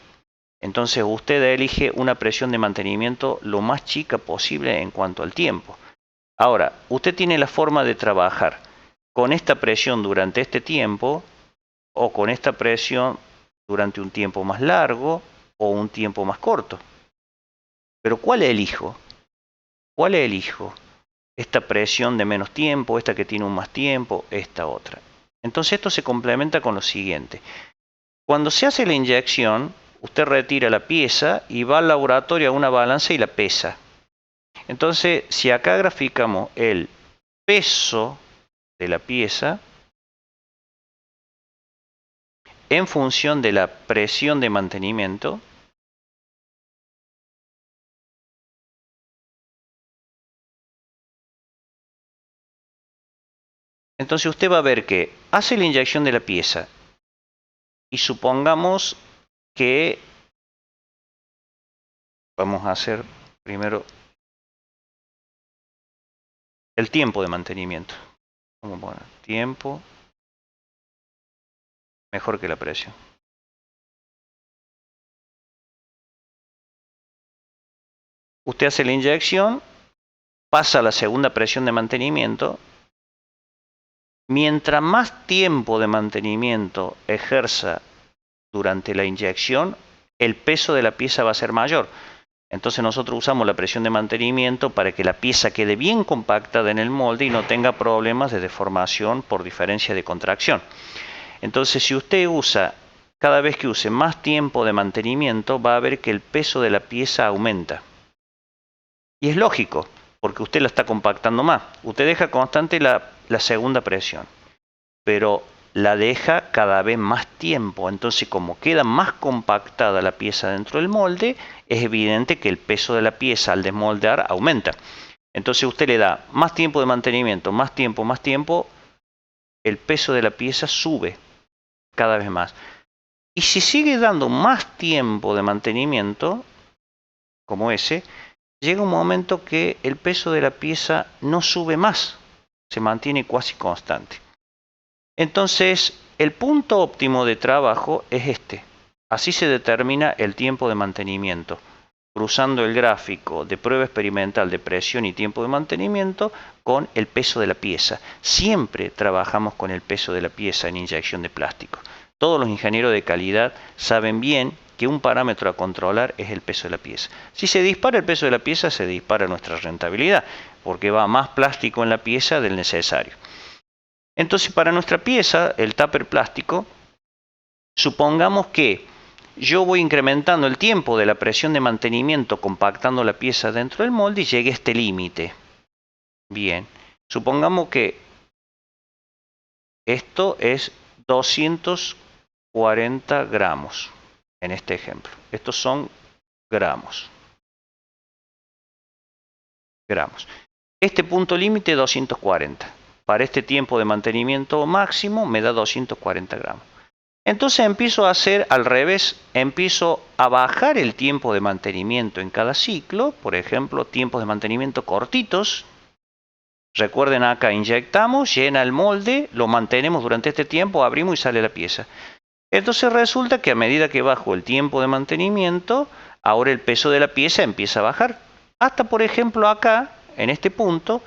Entonces, usted elige una presión de mantenimiento lo más chica posible en cuanto al tiempo. Ahora, usted tiene la forma de trabajar con esta presión durante este tiempo o con esta presión durante un tiempo más largo o un tiempo más corto. Pero ¿cuál elijo? ¿Cuál elijo? Esta presión de menos tiempo, esta que tiene un más tiempo, esta otra. Entonces esto se complementa con lo siguiente. Cuando se hace la inyección, usted retira la pieza y va al laboratorio a una balanza y la pesa. Entonces, si acá graficamos el peso de la pieza en función de la presión de mantenimiento, entonces usted va a ver que hace la inyección de la pieza y supongamos que vamos a hacer primero el tiempo de mantenimiento. Vamos a poner tiempo mejor que la presión. Usted hace la inyección, pasa a la segunda presión de mantenimiento. Mientras más tiempo de mantenimiento ejerza durante la inyección, el peso de la pieza va a ser mayor. Entonces nosotros usamos la presión de mantenimiento para que la pieza quede bien compactada en el molde y no tenga problemas de deformación por diferencia de contracción. Entonces si usted usa, cada vez que use más tiempo de mantenimiento, va a ver que el peso de la pieza aumenta. Y es lógico, porque usted la está compactando más. Usted deja constante la segunda presión, pero la deja cada vez más tiempo. Entonces, como queda más compactada la pieza dentro del molde, es evidente que el peso de la pieza al desmoldear aumenta. Entonces usted le da más tiempo de mantenimiento, más tiempo, el peso de la pieza sube cada vez más. Y si sigue dando más tiempo de mantenimiento, como ese, llega un momento que el peso de la pieza no sube más, se mantiene casi constante. Entonces, el punto óptimo de trabajo es este. Así se determina el tiempo de mantenimiento, cruzando el gráfico de prueba experimental de presión y tiempo de mantenimiento con el peso de la pieza. Siempre trabajamos con el peso de la pieza en inyección de plástico. Todos los ingenieros de calidad saben bien que un parámetro a controlar es el peso de la pieza. Si se dispara el peso de la pieza, se dispara nuestra rentabilidad, porque va más plástico en la pieza del necesario. Entonces, para nuestra pieza, el tupper plástico, supongamos que yo voy incrementando el tiempo de la presión de mantenimiento compactando la pieza dentro del molde y llegue a este límite. Bien, supongamos que esto es 240 gramos en este ejemplo. Estos son gramos. Este punto límite 240. Para este tiempo de mantenimiento máximo me da 240 gramos. Entonces empiezo a hacer al revés, empiezo a bajar el tiempo de mantenimiento en cada ciclo, por ejemplo, tiempos de mantenimiento cortitos. Recuerden acá, inyectamos, llena el molde, lo mantenemos durante este tiempo, abrimos y sale la pieza. Entonces resulta que a medida que bajo el tiempo de mantenimiento, ahora el peso de la pieza empieza a bajar. Hasta por ejemplo acá, en este punto,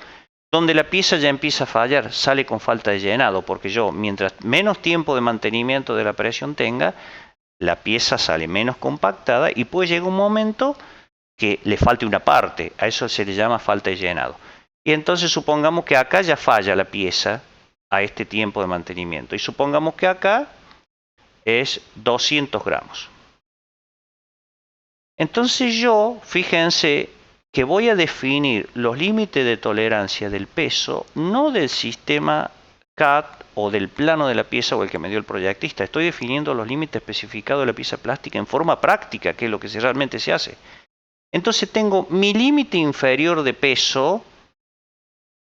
donde la pieza ya empieza a fallar, sale con falta de llenado, porque yo, mientras menos tiempo de mantenimiento de la presión tenga, la pieza sale menos compactada y puede llegar un momento que le falte una parte. A eso se le llama falta de llenado. Y entonces supongamos que acá ya falla la pieza a este tiempo de mantenimiento. Y supongamos que acá es 200 gramos. Entonces yo, fíjense, que voy a definir los límites de tolerancia del peso, no del sistema CAD o del plano de la pieza o el que me dio el proyectista. Estoy definiendo los límites especificados de la pieza plástica en forma práctica, que es lo que realmente se hace. Entonces tengo mi límite inferior de peso,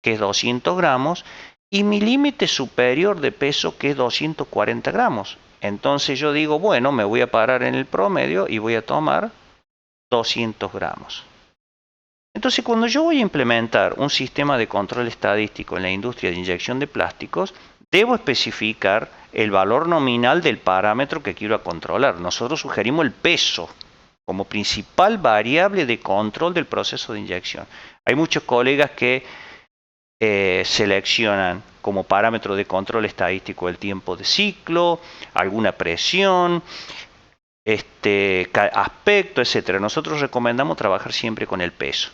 que es 200 gramos, y mi límite superior de peso, que es 240 gramos. Entonces yo digo, bueno, me voy a parar en el promedio y voy a tomar 200 gramos. Entonces, cuando yo voy a implementar un sistema de control estadístico en la industria de inyección de plásticos, debo especificar el valor nominal del parámetro que quiero controlar. Nosotros sugerimos el peso como principal variable de control del proceso de inyección. Hay muchos colegas que seleccionan como parámetro de control estadístico el tiempo de ciclo, alguna presión, aspecto, etc. Nosotros recomendamos trabajar siempre con el peso.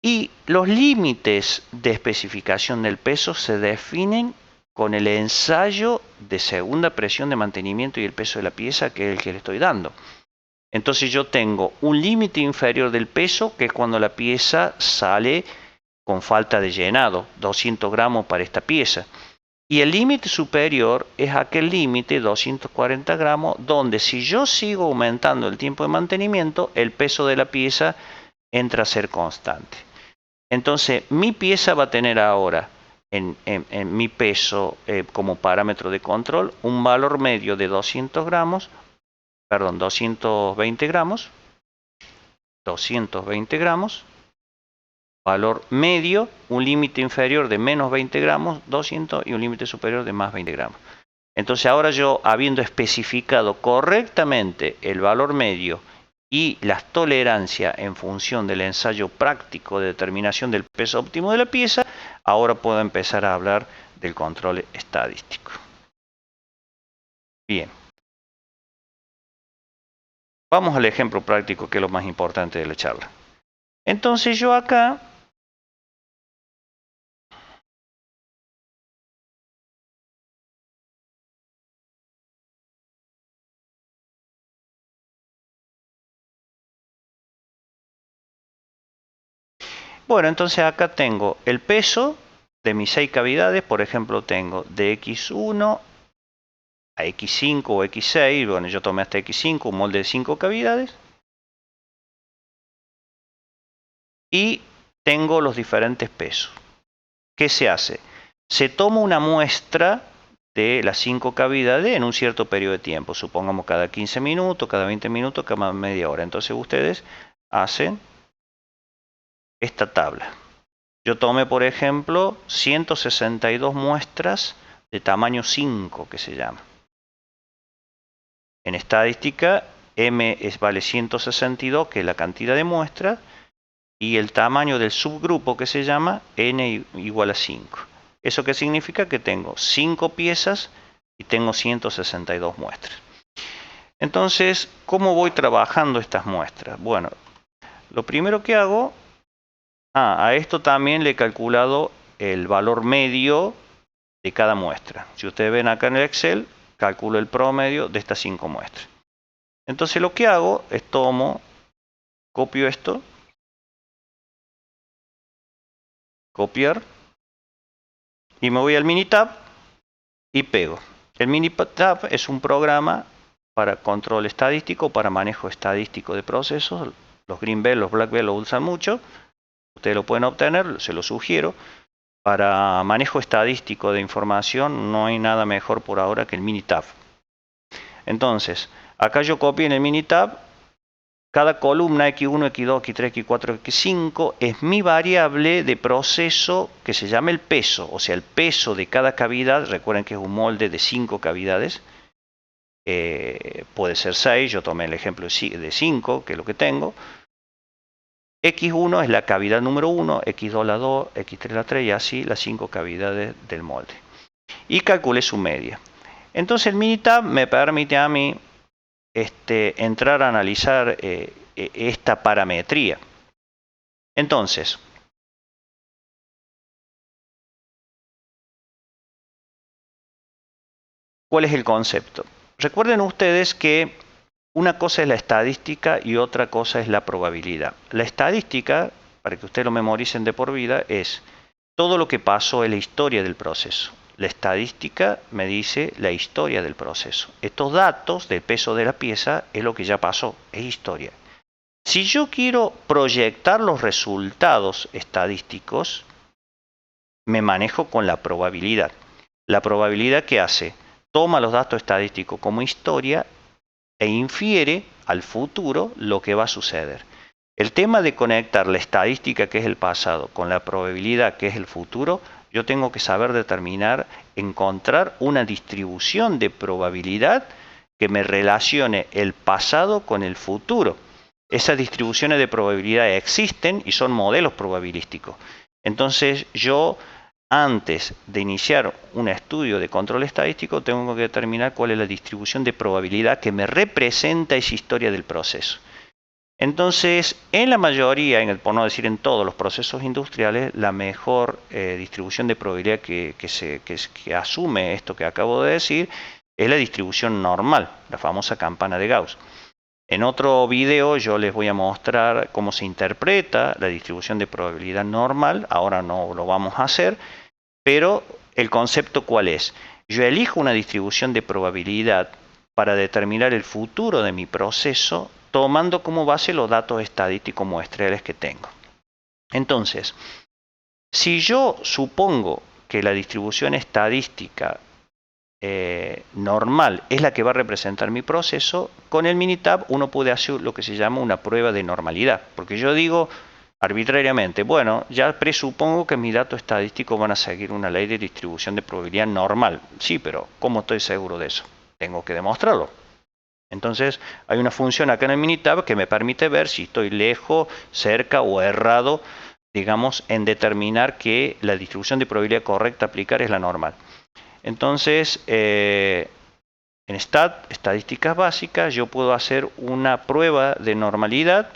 Y los límites de especificación del peso se definen con el ensayo de segunda presión de mantenimiento y el peso de la pieza, que es el que le estoy dando. Entonces yo tengo un límite inferior del peso, que es cuando la pieza sale con falta de llenado, 200 gramos para esta pieza. Y el límite superior es aquel límite, 240 gramos, donde si yo sigo aumentando el tiempo de mantenimiento, el peso de la pieza entra a ser constante. Entonces, mi pieza va a tener ahora, en mi peso como parámetro de control, un valor medio de 220 gramos, valor medio, un límite inferior de menos 20 gramos, 200, y un límite superior de más 20 gramos. Entonces ahora yo, habiendo especificado correctamente el valor medio y las tolerancias en función del ensayo práctico de determinación del peso óptimo de la pieza, ahora puedo empezar a hablar del control estadístico. Bien. Vamos al ejemplo práctico, que es lo más importante de la charla. Entonces yo acá bueno, entonces acá tengo el peso de mis 6 cavidades. Por ejemplo, tengo de X1 a X5 o X6. Bueno, yo tomé hasta X5, un molde de 5 cavidades. Y tengo los diferentes pesos. ¿Qué se hace? Se toma una muestra de las 5 cavidades en un cierto periodo de tiempo. Supongamos cada 15 minutos, cada 20 minutos, cada media hora. Entonces ustedes hacen esta tabla. Yo tomé, por ejemplo, 162 muestras de tamaño 5, que se llama. En estadística, M vale 162, que es la cantidad de muestras, y el tamaño del subgrupo, que se llama N igual a 5. ¿Eso qué significa? Que tengo 5 piezas y tengo 162 muestras. Entonces, ¿cómo voy trabajando estas muestras? Bueno, lo primero que hago... a esto también le he calculado el valor medio de cada muestra. Si ustedes ven acá en el Excel, calculo el promedio de estas 5 muestras. Entonces lo que hago es copio esto, copiar, y me voy al Minitab y pego. El Minitab es un programa para control estadístico, para manejo estadístico de procesos. Los Green Belt, los Black Belt lo usan mucho. Ustedes lo pueden obtener, se lo sugiero. Para manejo estadístico de información no hay nada mejor por ahora que el Minitab. Entonces, acá yo copio en el Minitab. Cada columna X1, X2, X3, X4, X5 es mi variable de proceso que se llama el peso. O sea, el peso de cada cavidad. Recuerden que es un molde de 5 cavidades. Puede ser 6, yo tomé el ejemplo de 5, que es lo que tengo. X1 es la cavidad número 1, X2 la 2, X3 la 3 y así las 5 cavidades del molde. Y calculé su media. Entonces el Minitab me permite a mí entrar a analizar esta parametría. Entonces, ¿cuál es el concepto? Recuerden ustedes que una cosa es la estadística y otra cosa es la probabilidad. La estadística, para que ustedes lo memoricen de por vida, es todo lo que pasó en la historia del proceso. La estadística me dice la historia del proceso. Estos datos del peso de la pieza es lo que ya pasó, es historia. Si yo quiero proyectar los resultados estadísticos, me manejo con la probabilidad. La probabilidad que hace, toma los datos estadísticos como historia e infiere al futuro lo que va a suceder. El tema de conectar la estadística, que es el pasado, con la probabilidad, que es el futuro, yo tengo que saber determinar, encontrar una distribución de probabilidad que me relacione el pasado con el futuro. Esas distribuciones de probabilidad existen y son modelos probabilísticos. Entonces yo, antes de iniciar un estudio de control estadístico, tengo que determinar cuál es la distribución de probabilidad que me representa esa historia del proceso. Entonces, en la mayoría, por no decir en todos los procesos industriales, la mejor distribución de probabilidad que asume esto que acabo de decir es la distribución normal, la famosa campana de Gauss. En otro video yo les voy a mostrar cómo se interpreta la distribución de probabilidad normal. Ahora no lo vamos a hacer, pero el concepto ¿cuál es? Yo elijo una distribución de probabilidad para determinar el futuro de mi proceso, tomando como base los datos estadísticos muestrales que tengo. Entonces, si yo supongo que la distribución estadística normal es la que va a representar mi proceso, con el Minitab uno puede hacer lo que se llama una prueba de normalidad, porque yo digo arbitrariamente, bueno, ya presupongo que mis datos estadísticos van a seguir una ley de distribución de probabilidad normal. Sí, pero ¿cómo estoy seguro de eso? Tengo que demostrarlo. Entonces hay una función acá en el Minitab que me permite ver si estoy lejos, cerca o errado, digamos, en determinar que la distribución de probabilidad correcta a aplicar es la normal. Entonces, en estadísticas básicas, yo puedo hacer una prueba de normalidad,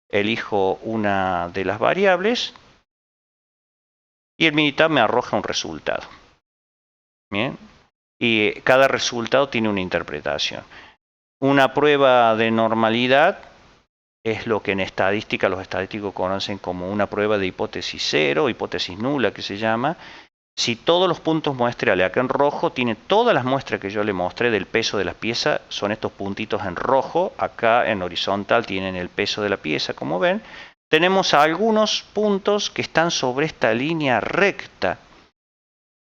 elijo una de las variables y el Minitab me arroja un resultado. Bien, y cada resultado tiene una interpretación. Una prueba de normalidad es lo que en estadística los estadísticos conocen como una prueba de hipótesis cero, hipótesis nula que se llama. Si todos los puntos muestrales acá en rojo tiene todas las muestras que yo le mostré del peso de la pieza, son estos puntitos en rojo, acá en horizontal tienen el peso de la pieza, como ven. Tenemos algunos puntos que están sobre esta línea recta,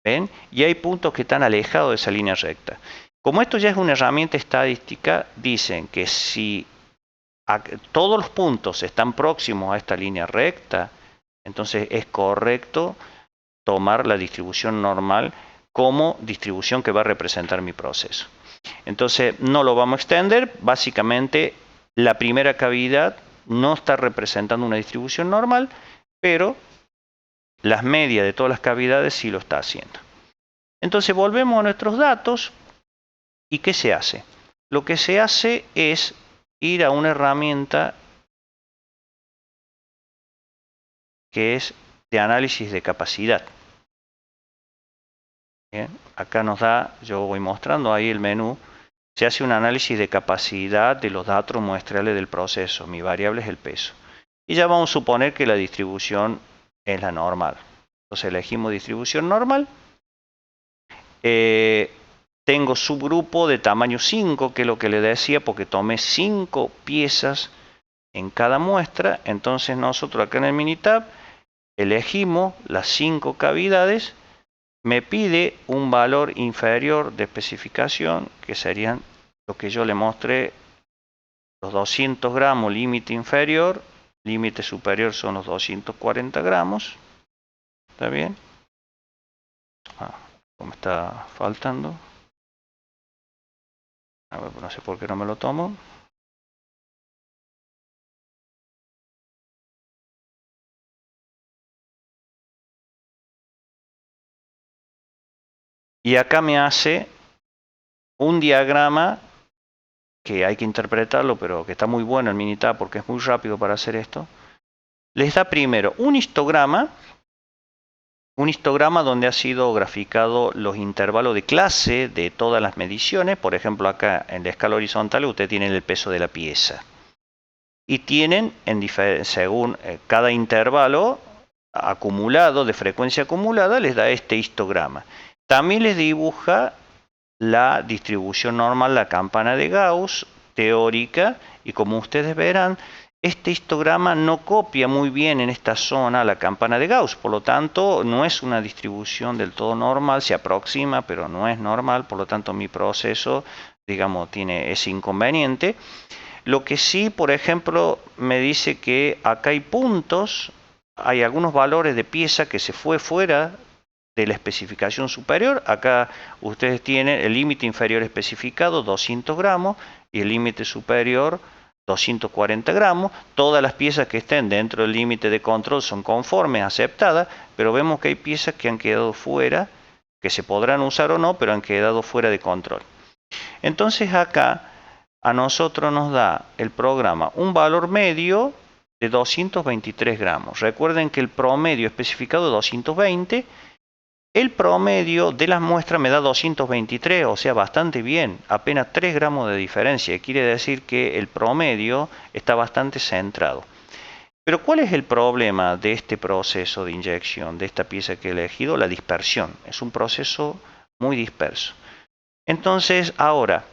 ¿ven? Y hay puntos que están alejados de esa línea recta. Como esto ya es una herramienta estadística, dicen que si todos los puntos están próximos a esta línea recta, entonces es correcto tomar la distribución normal como distribución que va a representar mi proceso. Entonces no lo vamos a extender, básicamente la primera cavidad no está representando una distribución normal, pero las medias de todas las cavidades sí lo está haciendo. Entonces volvemos a nuestros datos y ¿qué se hace? Lo que se hace es ir a una herramienta que es de análisis de capacidad. Bien, acá nos da, yo voy mostrando ahí el menú, se hace un análisis de capacidad de los datos muestrales del proceso, mi variable es el peso. Y ya vamos a suponer que la distribución es la normal. Entonces elegimos distribución normal. Tengo subgrupo de tamaño 5, que es lo que le decía, porque tomé 5 piezas en cada muestra. Entonces nosotros acá en el Minitab elegimos las 5 cavidades. Me pide un valor inferior de especificación, que serían lo que yo le mostré, los 200 gramos, límite inferior, límite superior son los 240 gramos. ¿Está bien? Como está faltando. A ver, no sé por qué no me lo tomo. Y acá me hace un diagrama que hay que interpretarlo, pero que está muy bueno el Minitab porque es muy rápido para hacer esto. Les da primero un histograma donde ha sido graficado los intervalos de clase de todas las mediciones. Por ejemplo, acá en la escala horizontal usted tiene el peso de la pieza. Y tienen, según cada intervalo acumulado, de frecuencia acumulada, les da este histograma. También les dibuja la distribución normal, la campana de Gauss, teórica, y como ustedes verán, este histograma no copia muy bien en esta zona la campana de Gauss, por lo tanto no es una distribución del todo normal, se aproxima pero no es normal, por lo tanto mi proceso, digamos, tiene ese inconveniente. Lo que sí, por ejemplo, me dice que acá hay puntos, hay algunos valores de pieza que se fue fuera de la especificación superior. Acá ustedes tienen el límite inferior especificado 200 gramos y el límite superior 240 gramos. Todas las piezas que estén dentro del límite de control son conformes, aceptadas, pero vemos que hay piezas que han quedado fuera, que se podrán usar o no, pero han quedado fuera de control. Entonces acá a nosotros nos da el programa un valor medio de 223 gramos. Recuerden que el promedio especificado es 220. El promedio de las muestras me da 223, o sea, bastante bien, apenas 3 gramos de diferencia. Quiere decir que el promedio está bastante centrado. Pero ¿cuál es el problema de este proceso de inyección, de esta pieza que he elegido? La dispersión. Es un proceso muy disperso. Entonces, ahora,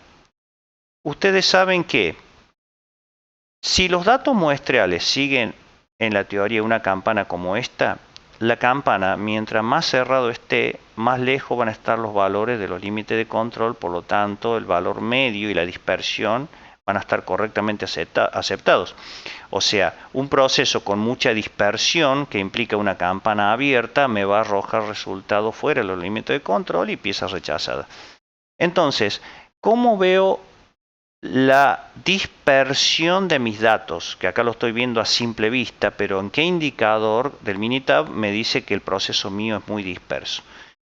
ustedes saben que si los datos muestrales siguen en la teoría una campana como esta, la campana, mientras más cerrado esté, más lejos van a estar los valores de los límites de control, por lo tanto el valor medio y la dispersión van a estar correctamente aceptados. O sea, un proceso con mucha dispersión, que implica una campana abierta, me va a arrojar resultados fuera de los límites de control y piezas rechazadas. Entonces, ¿cómo veo la dispersión de mis datos? Que acá lo estoy viendo a simple vista, pero ¿en qué indicador del Minitab me dice que el proceso mío es muy disperso?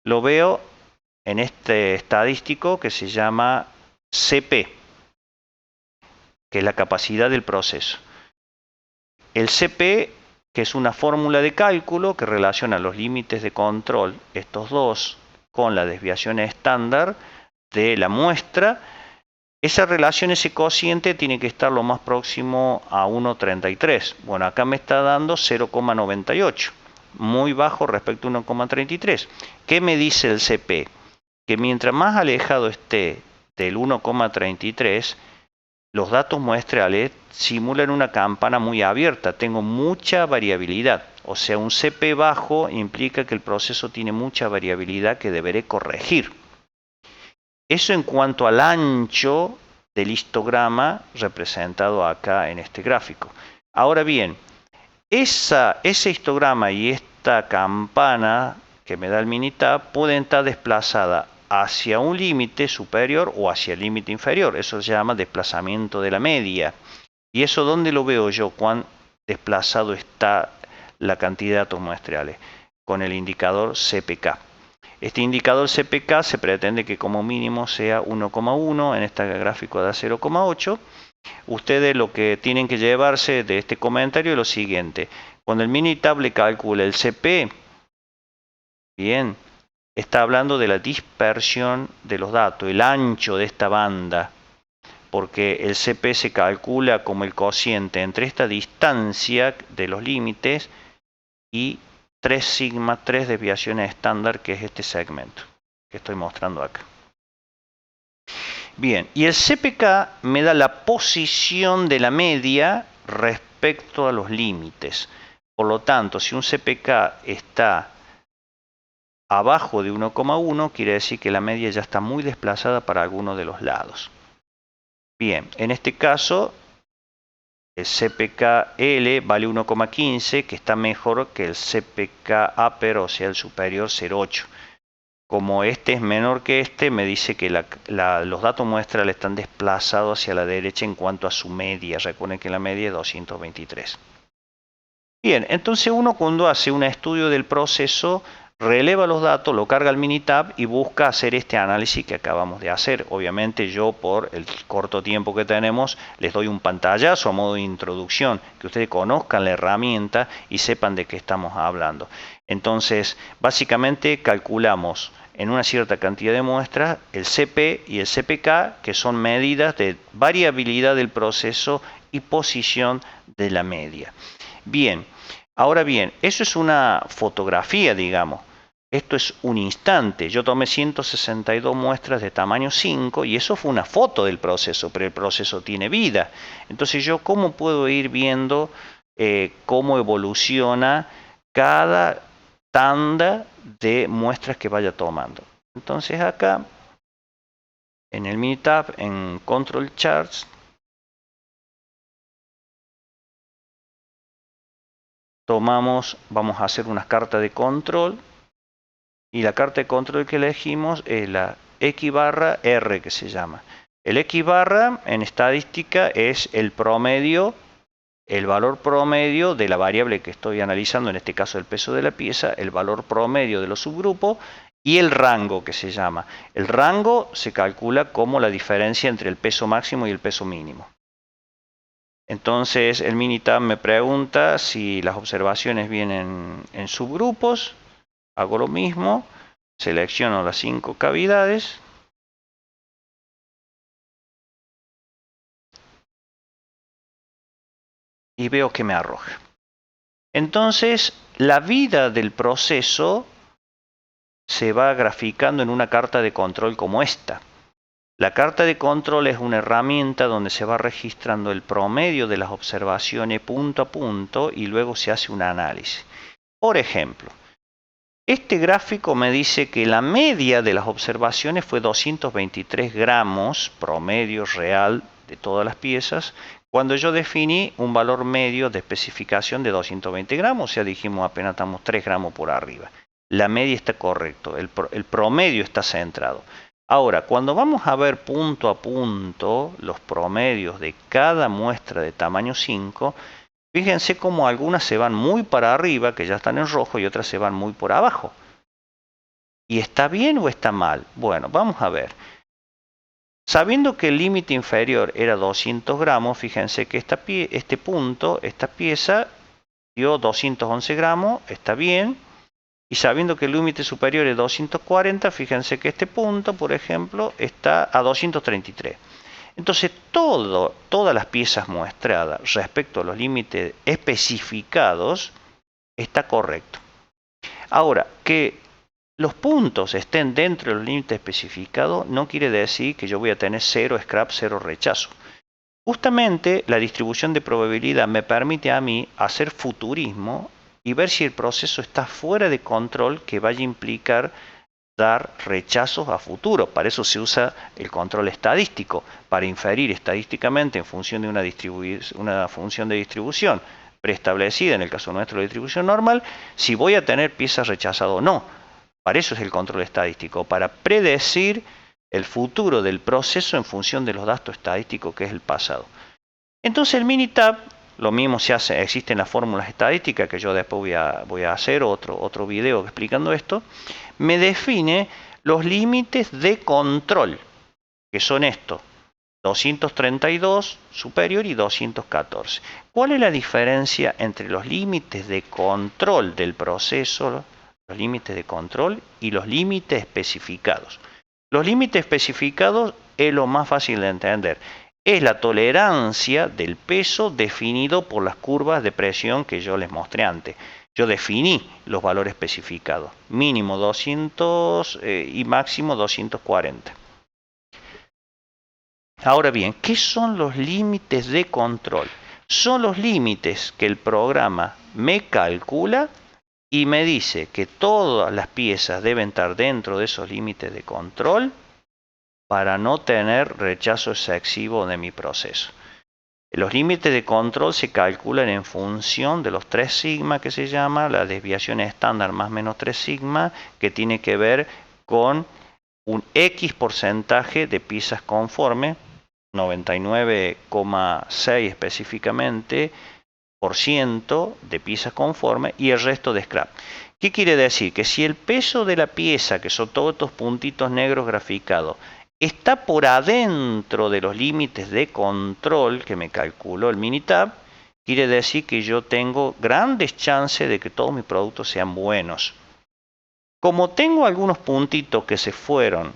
Lo veo en este estadístico que se llama CP, que es la capacidad del proceso. El CP, que es una fórmula de cálculo que relaciona los límites de control, estos dos, con la desviación estándar de la muestra. Esa relación, ese cociente, tiene que estar lo más próximo a 1,33. Bueno, acá me está dando 0,98, muy bajo respecto a 1,33. ¿Qué me dice el CP? Que mientras más alejado esté del 1,33, los datos muestrales simulan una campana muy abierta. Tengo mucha variabilidad. O sea, un CP bajo implica que el proceso tiene mucha variabilidad que deberé corregir. Eso en cuanto al ancho del histograma representado acá en este gráfico. Ahora bien, ese histograma y esta campana que me da el Minitab pueden estar desplazadas hacia un límite superior o hacia el límite inferior. Eso se llama desplazamiento de la media. ¿Y eso dónde lo veo yo? ¿Cuán desplazado está la cantidad de datos muestrales? Con el indicador CPK. Este indicador CPK se pretende que como mínimo sea 1,1, en este gráfico da 0,8. Ustedes lo que tienen que llevarse de este comentario es lo siguiente. Cuando el Minitab le calcula el CP, bien, está hablando de la dispersión de los datos, el ancho de esta banda, porque el CP se calcula como el cociente entre esta distancia de los límites y 3 sigma, 3 desviaciones estándar, que es este segmento que estoy mostrando acá. Bien, y el CPK me da la posición de la media respecto a los límites. Por lo tanto, si un CPK está abajo de 1,1, quiere decir que la media ya está muy desplazada para alguno de los lados. Bien, en este caso, el CPK-L vale 1,15, que está mejor que el CPK-Upper, o sea, el superior 0,8. Como este es menor que este, me dice que los datos muestrales están desplazados hacia la derecha en cuanto a su media. Recuerden que la media es 223. Bien, entonces uno cuando hace un estudio del proceso releva los datos, lo carga al Minitab y busca hacer este análisis que acabamos de hacer. Obviamente yo, por el corto tiempo que tenemos, les doy un pantallazo a modo de introducción, que ustedes conozcan la herramienta y sepan de qué estamos hablando. Entonces, básicamente calculamos en una cierta cantidad de muestras el CP y el CPK, que son medidas de variabilidad del proceso y posición de la media. Bien, ahora bien, eso es una fotografía, digamos. Esto es un instante. Yo tomé 162 muestras de tamaño 5 y eso fue una foto del proceso, pero el proceso tiene vida. Entonces, ¿yo cómo puedo ir viendo cómo evoluciona cada tanda de muestras que vaya tomando? Entonces, acá en el Minitab, en Control Charts, tomamos, vamos a hacer una carta de control. Y la carta de control que elegimos es la X barra R, que se llama. El X barra en estadística es el promedio, el valor promedio de la variable que estoy analizando, en este caso el peso de la pieza, el valor promedio de los subgrupos y el rango, que se llama. El rango se calcula como la diferencia entre el peso máximo y el peso mínimo. Entonces el Minitab me pregunta si las observaciones vienen en subgrupos. Hago lo mismo, selecciono las 5 cavidades y veo que me arroja. Entonces, la vida del proceso se va graficando en una carta de control como esta. La carta de control es una herramienta donde se va registrando el promedio de las observaciones punto a punto y luego se hace un análisis. Por ejemplo, este gráfico me dice que la media de las observaciones fue 223 gramos promedio real de todas las piezas, cuando yo definí un valor medio de especificación de 220 gramos, o sea, dijimos apenas estamos 3 gramos por arriba. La media está correcto, el promedio está centrado. Ahora, cuando vamos a ver punto a punto los promedios de cada muestra de tamaño 5, fíjense cómo algunas se van muy para arriba, que ya están en rojo, y otras se van muy por abajo. ¿Y está bien o está mal? Bueno, vamos a ver. Sabiendo que el límite inferior era 200 gramos, fíjense que esta pieza dio 211 gramos, está bien. Y sabiendo que el límite superior es 240, fíjense que este punto, por ejemplo, está a 233. Entonces, todas las piezas muestradas respecto a los límites especificados está correcto. Ahora, que los puntos estén dentro de los límites especificados no quiere decir que yo voy a tener 0 scrap, 0 rechazo. Justamente la distribución de probabilidad me permite a mí hacer futurismo y ver si el proceso está fuera de control, que vaya a implicar dar rechazos a futuro. Para eso se usa el control estadístico, para inferir estadísticamente en función de una función de distribución preestablecida, en el caso nuestro la distribución normal, si voy a tener piezas rechazadas o no. Para eso es el control estadístico, para predecir el futuro del proceso en función de los datos estadísticos que es el pasado. Entonces el Minitab, lo mismo se hace, existen las fórmulas estadísticas que yo después voy a hacer otro video explicando esto, me define los límites de control, que son estos, 232 superior y 214. ¿Cuál es la diferencia entre los límites de control del proceso, los límites de control y los límites especificados? Los límites especificados es lo más fácil de entender. Es la tolerancia del peso definido por las curvas de presión que yo les mostré antes. Yo definí los valores especificados, mínimo 200 y máximo 240. Ahora bien, ¿qué son los límites de control? Son los límites que el programa me calcula y me dice que todas las piezas deben estar dentro de esos límites de control para no tener rechazo excesivo de mi proceso. Los límites de control se calculan en función de los 3 sigma, que se llama la desviación estándar más menos 3 sigma, que tiene que ver con un X porcentaje de piezas conformes, 99,6 específicamente, % de piezas conformes y el resto de scrap. ¿Qué quiere decir? Que si el peso de la pieza, que son todos estos puntitos negros graficados, está por adentro de los límites de control que me calculó el Minitab, quiere decir que yo tengo grandes chances de que todos mis productos sean buenos. Como tengo algunos puntitos que se fueron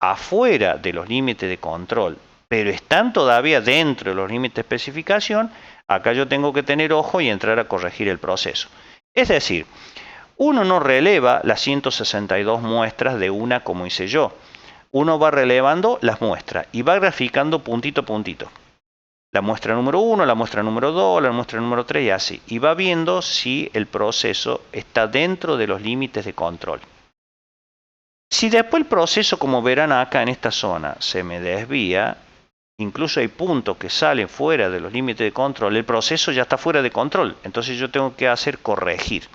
afuera de los límites de control, pero están todavía dentro de los límites de especificación, acá yo tengo que tener ojo y entrar a corregir el proceso. Es decir, uno no releva las 162 muestras de una como hice yo. Uno va relevando las muestras y va graficando puntito a puntito. La muestra número 1, la muestra número 2, la muestra número 3 y así. Y va viendo si el proceso está dentro de los límites de control. Si después el proceso, como verán acá en esta zona, se me desvía, incluso hay puntos que salen fuera de los límites de control, el proceso ya está fuera de control. Entonces yo tengo que hacer corregir.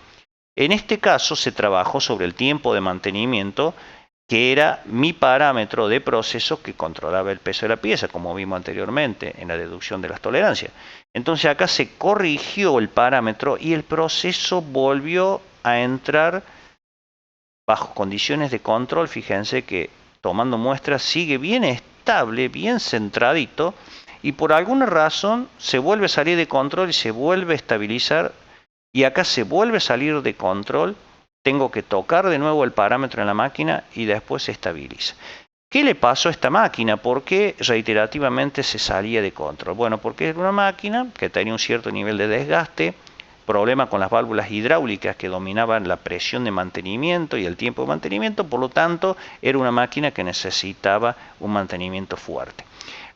En este caso se trabajó sobre el tiempo de mantenimiento, que era mi parámetro de proceso que controlaba el peso de la pieza, como vimos anteriormente en la deducción de las tolerancias. Entonces acá se corrigió el parámetro y el proceso volvió a entrar bajo condiciones de control. Fíjense que tomando muestras sigue bien estable, bien centradito, y por alguna razón se vuelve a salir de control y se vuelve a estabilizar, y acá se vuelve a salir de control. Tengo que tocar de nuevo el parámetro en la máquina y después se estabiliza. ¿Qué le pasó a esta máquina? ¿Por qué reiterativamente se salía de control? Bueno, porque era una máquina que tenía un cierto nivel de desgaste, problema con las válvulas hidráulicas que dominaban la presión de mantenimiento y el tiempo de mantenimiento, por lo tanto era una máquina que necesitaba un mantenimiento fuerte.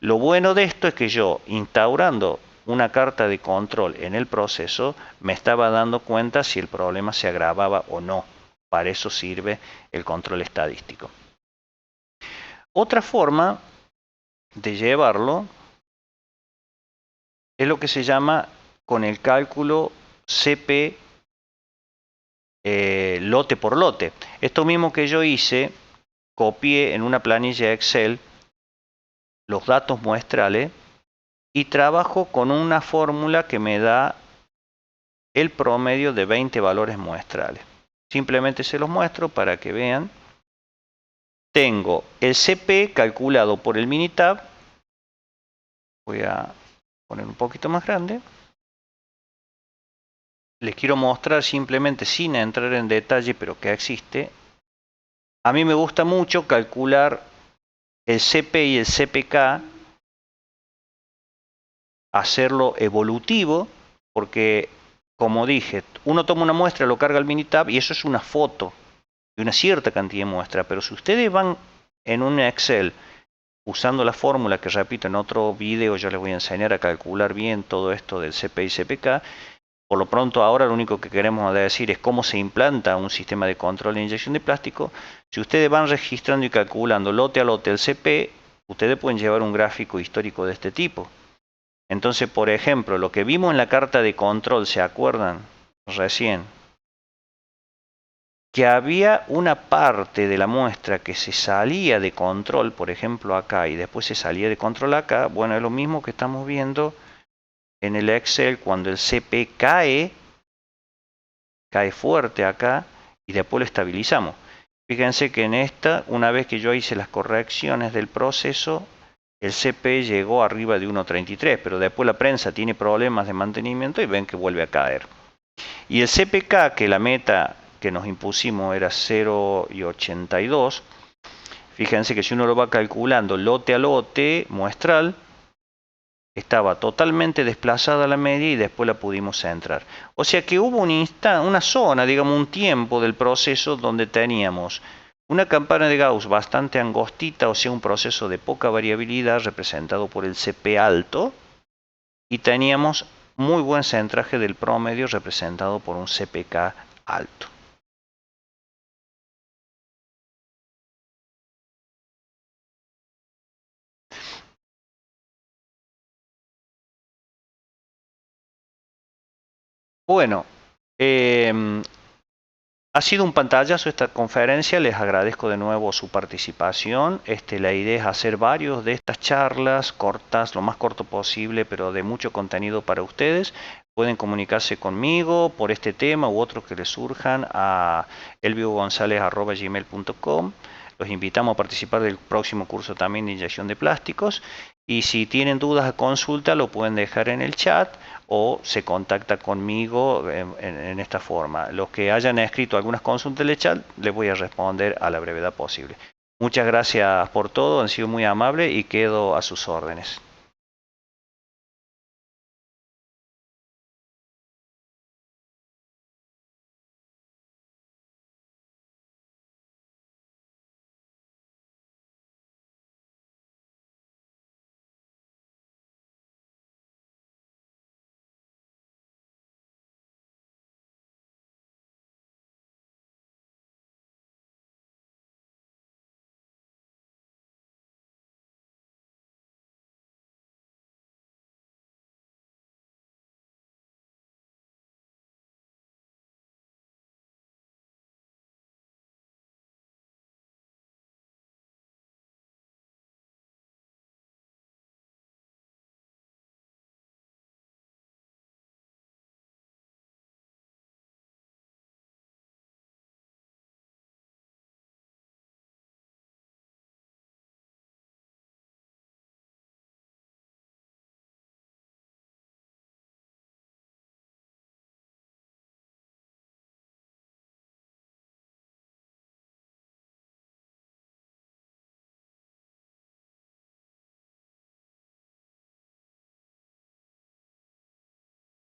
Lo bueno de esto es que yo, instaurando una carta de control en el proceso, me estaba dando cuenta si el problema se agravaba o no. Para eso sirve el control estadístico. Otra forma de llevarlo es lo que se llama con el cálculo CP lote por lote. Esto mismo que yo hice, copié en una planilla Excel los datos muestrales y trabajo con una fórmula que me da el promedio de 20 valores muestrales. Simplemente se los muestro para que vean. Tengo el CP calculado por el Minitab. Voy a poner un poquito más grande. Les quiero mostrar simplemente, sin entrar en detalle, pero que existe. A mí me gusta mucho calcular el CP y el CPK, hacerlo evolutivo, porque como dije, uno toma una muestra, lo carga al Minitab y eso es una foto de una cierta cantidad de muestras. Pero si ustedes van en un Excel usando la fórmula que repito en otro video, yo les voy a enseñar a calcular bien todo esto del CP y CPK. Por lo pronto ahora lo único que queremos decir es cómo se implanta un sistema de control de inyección de plástico. Si ustedes van registrando y calculando lote a lote el CP, ustedes pueden llevar un gráfico histórico de este tipo. Entonces, por ejemplo, lo que vimos en la carta de control, ¿se acuerdan recién? Que había una parte de la muestra que se salía de control, por ejemplo acá, y después se salía de control acá. Bueno, es lo mismo que estamos viendo en el Excel cuando el CP cae fuerte acá y después lo estabilizamos. Fíjense que en esta, una vez que yo hice las correcciones del proceso, el CP llegó arriba de 1.33, pero después la prensa tiene problemas de mantenimiento y ven que vuelve a caer. Y el CPK, que la meta que nos impusimos era 0,82, fíjense que si uno lo va calculando lote a lote muestral, estaba totalmente desplazada la media y después la pudimos centrar. O sea que hubo una zona, digamos un tiempo del proceso donde teníamos una campana de Gauss bastante angostita, o sea un proceso de poca variabilidad representado por el CP alto, y teníamos muy buen centraje del promedio representado por un CPK alto. Bueno, Ha sido un pantallazo esta conferencia, les agradezco de nuevo su participación. La idea es hacer varios de estas charlas cortas, lo más corto posible, pero de mucho contenido para ustedes. Pueden comunicarse conmigo por este tema u otros que les surjan a elviogonzalez@gmail.com. Los invitamos a participar del próximo curso también de inyección de plásticos. Y si tienen dudas o consulta, lo pueden dejar en el chat o se contacta conmigo en esta forma. Los que hayan escrito algunas consultas en el chat, les voy a responder a la brevedad posible. Muchas gracias por todo, han sido muy amables y quedo a sus órdenes.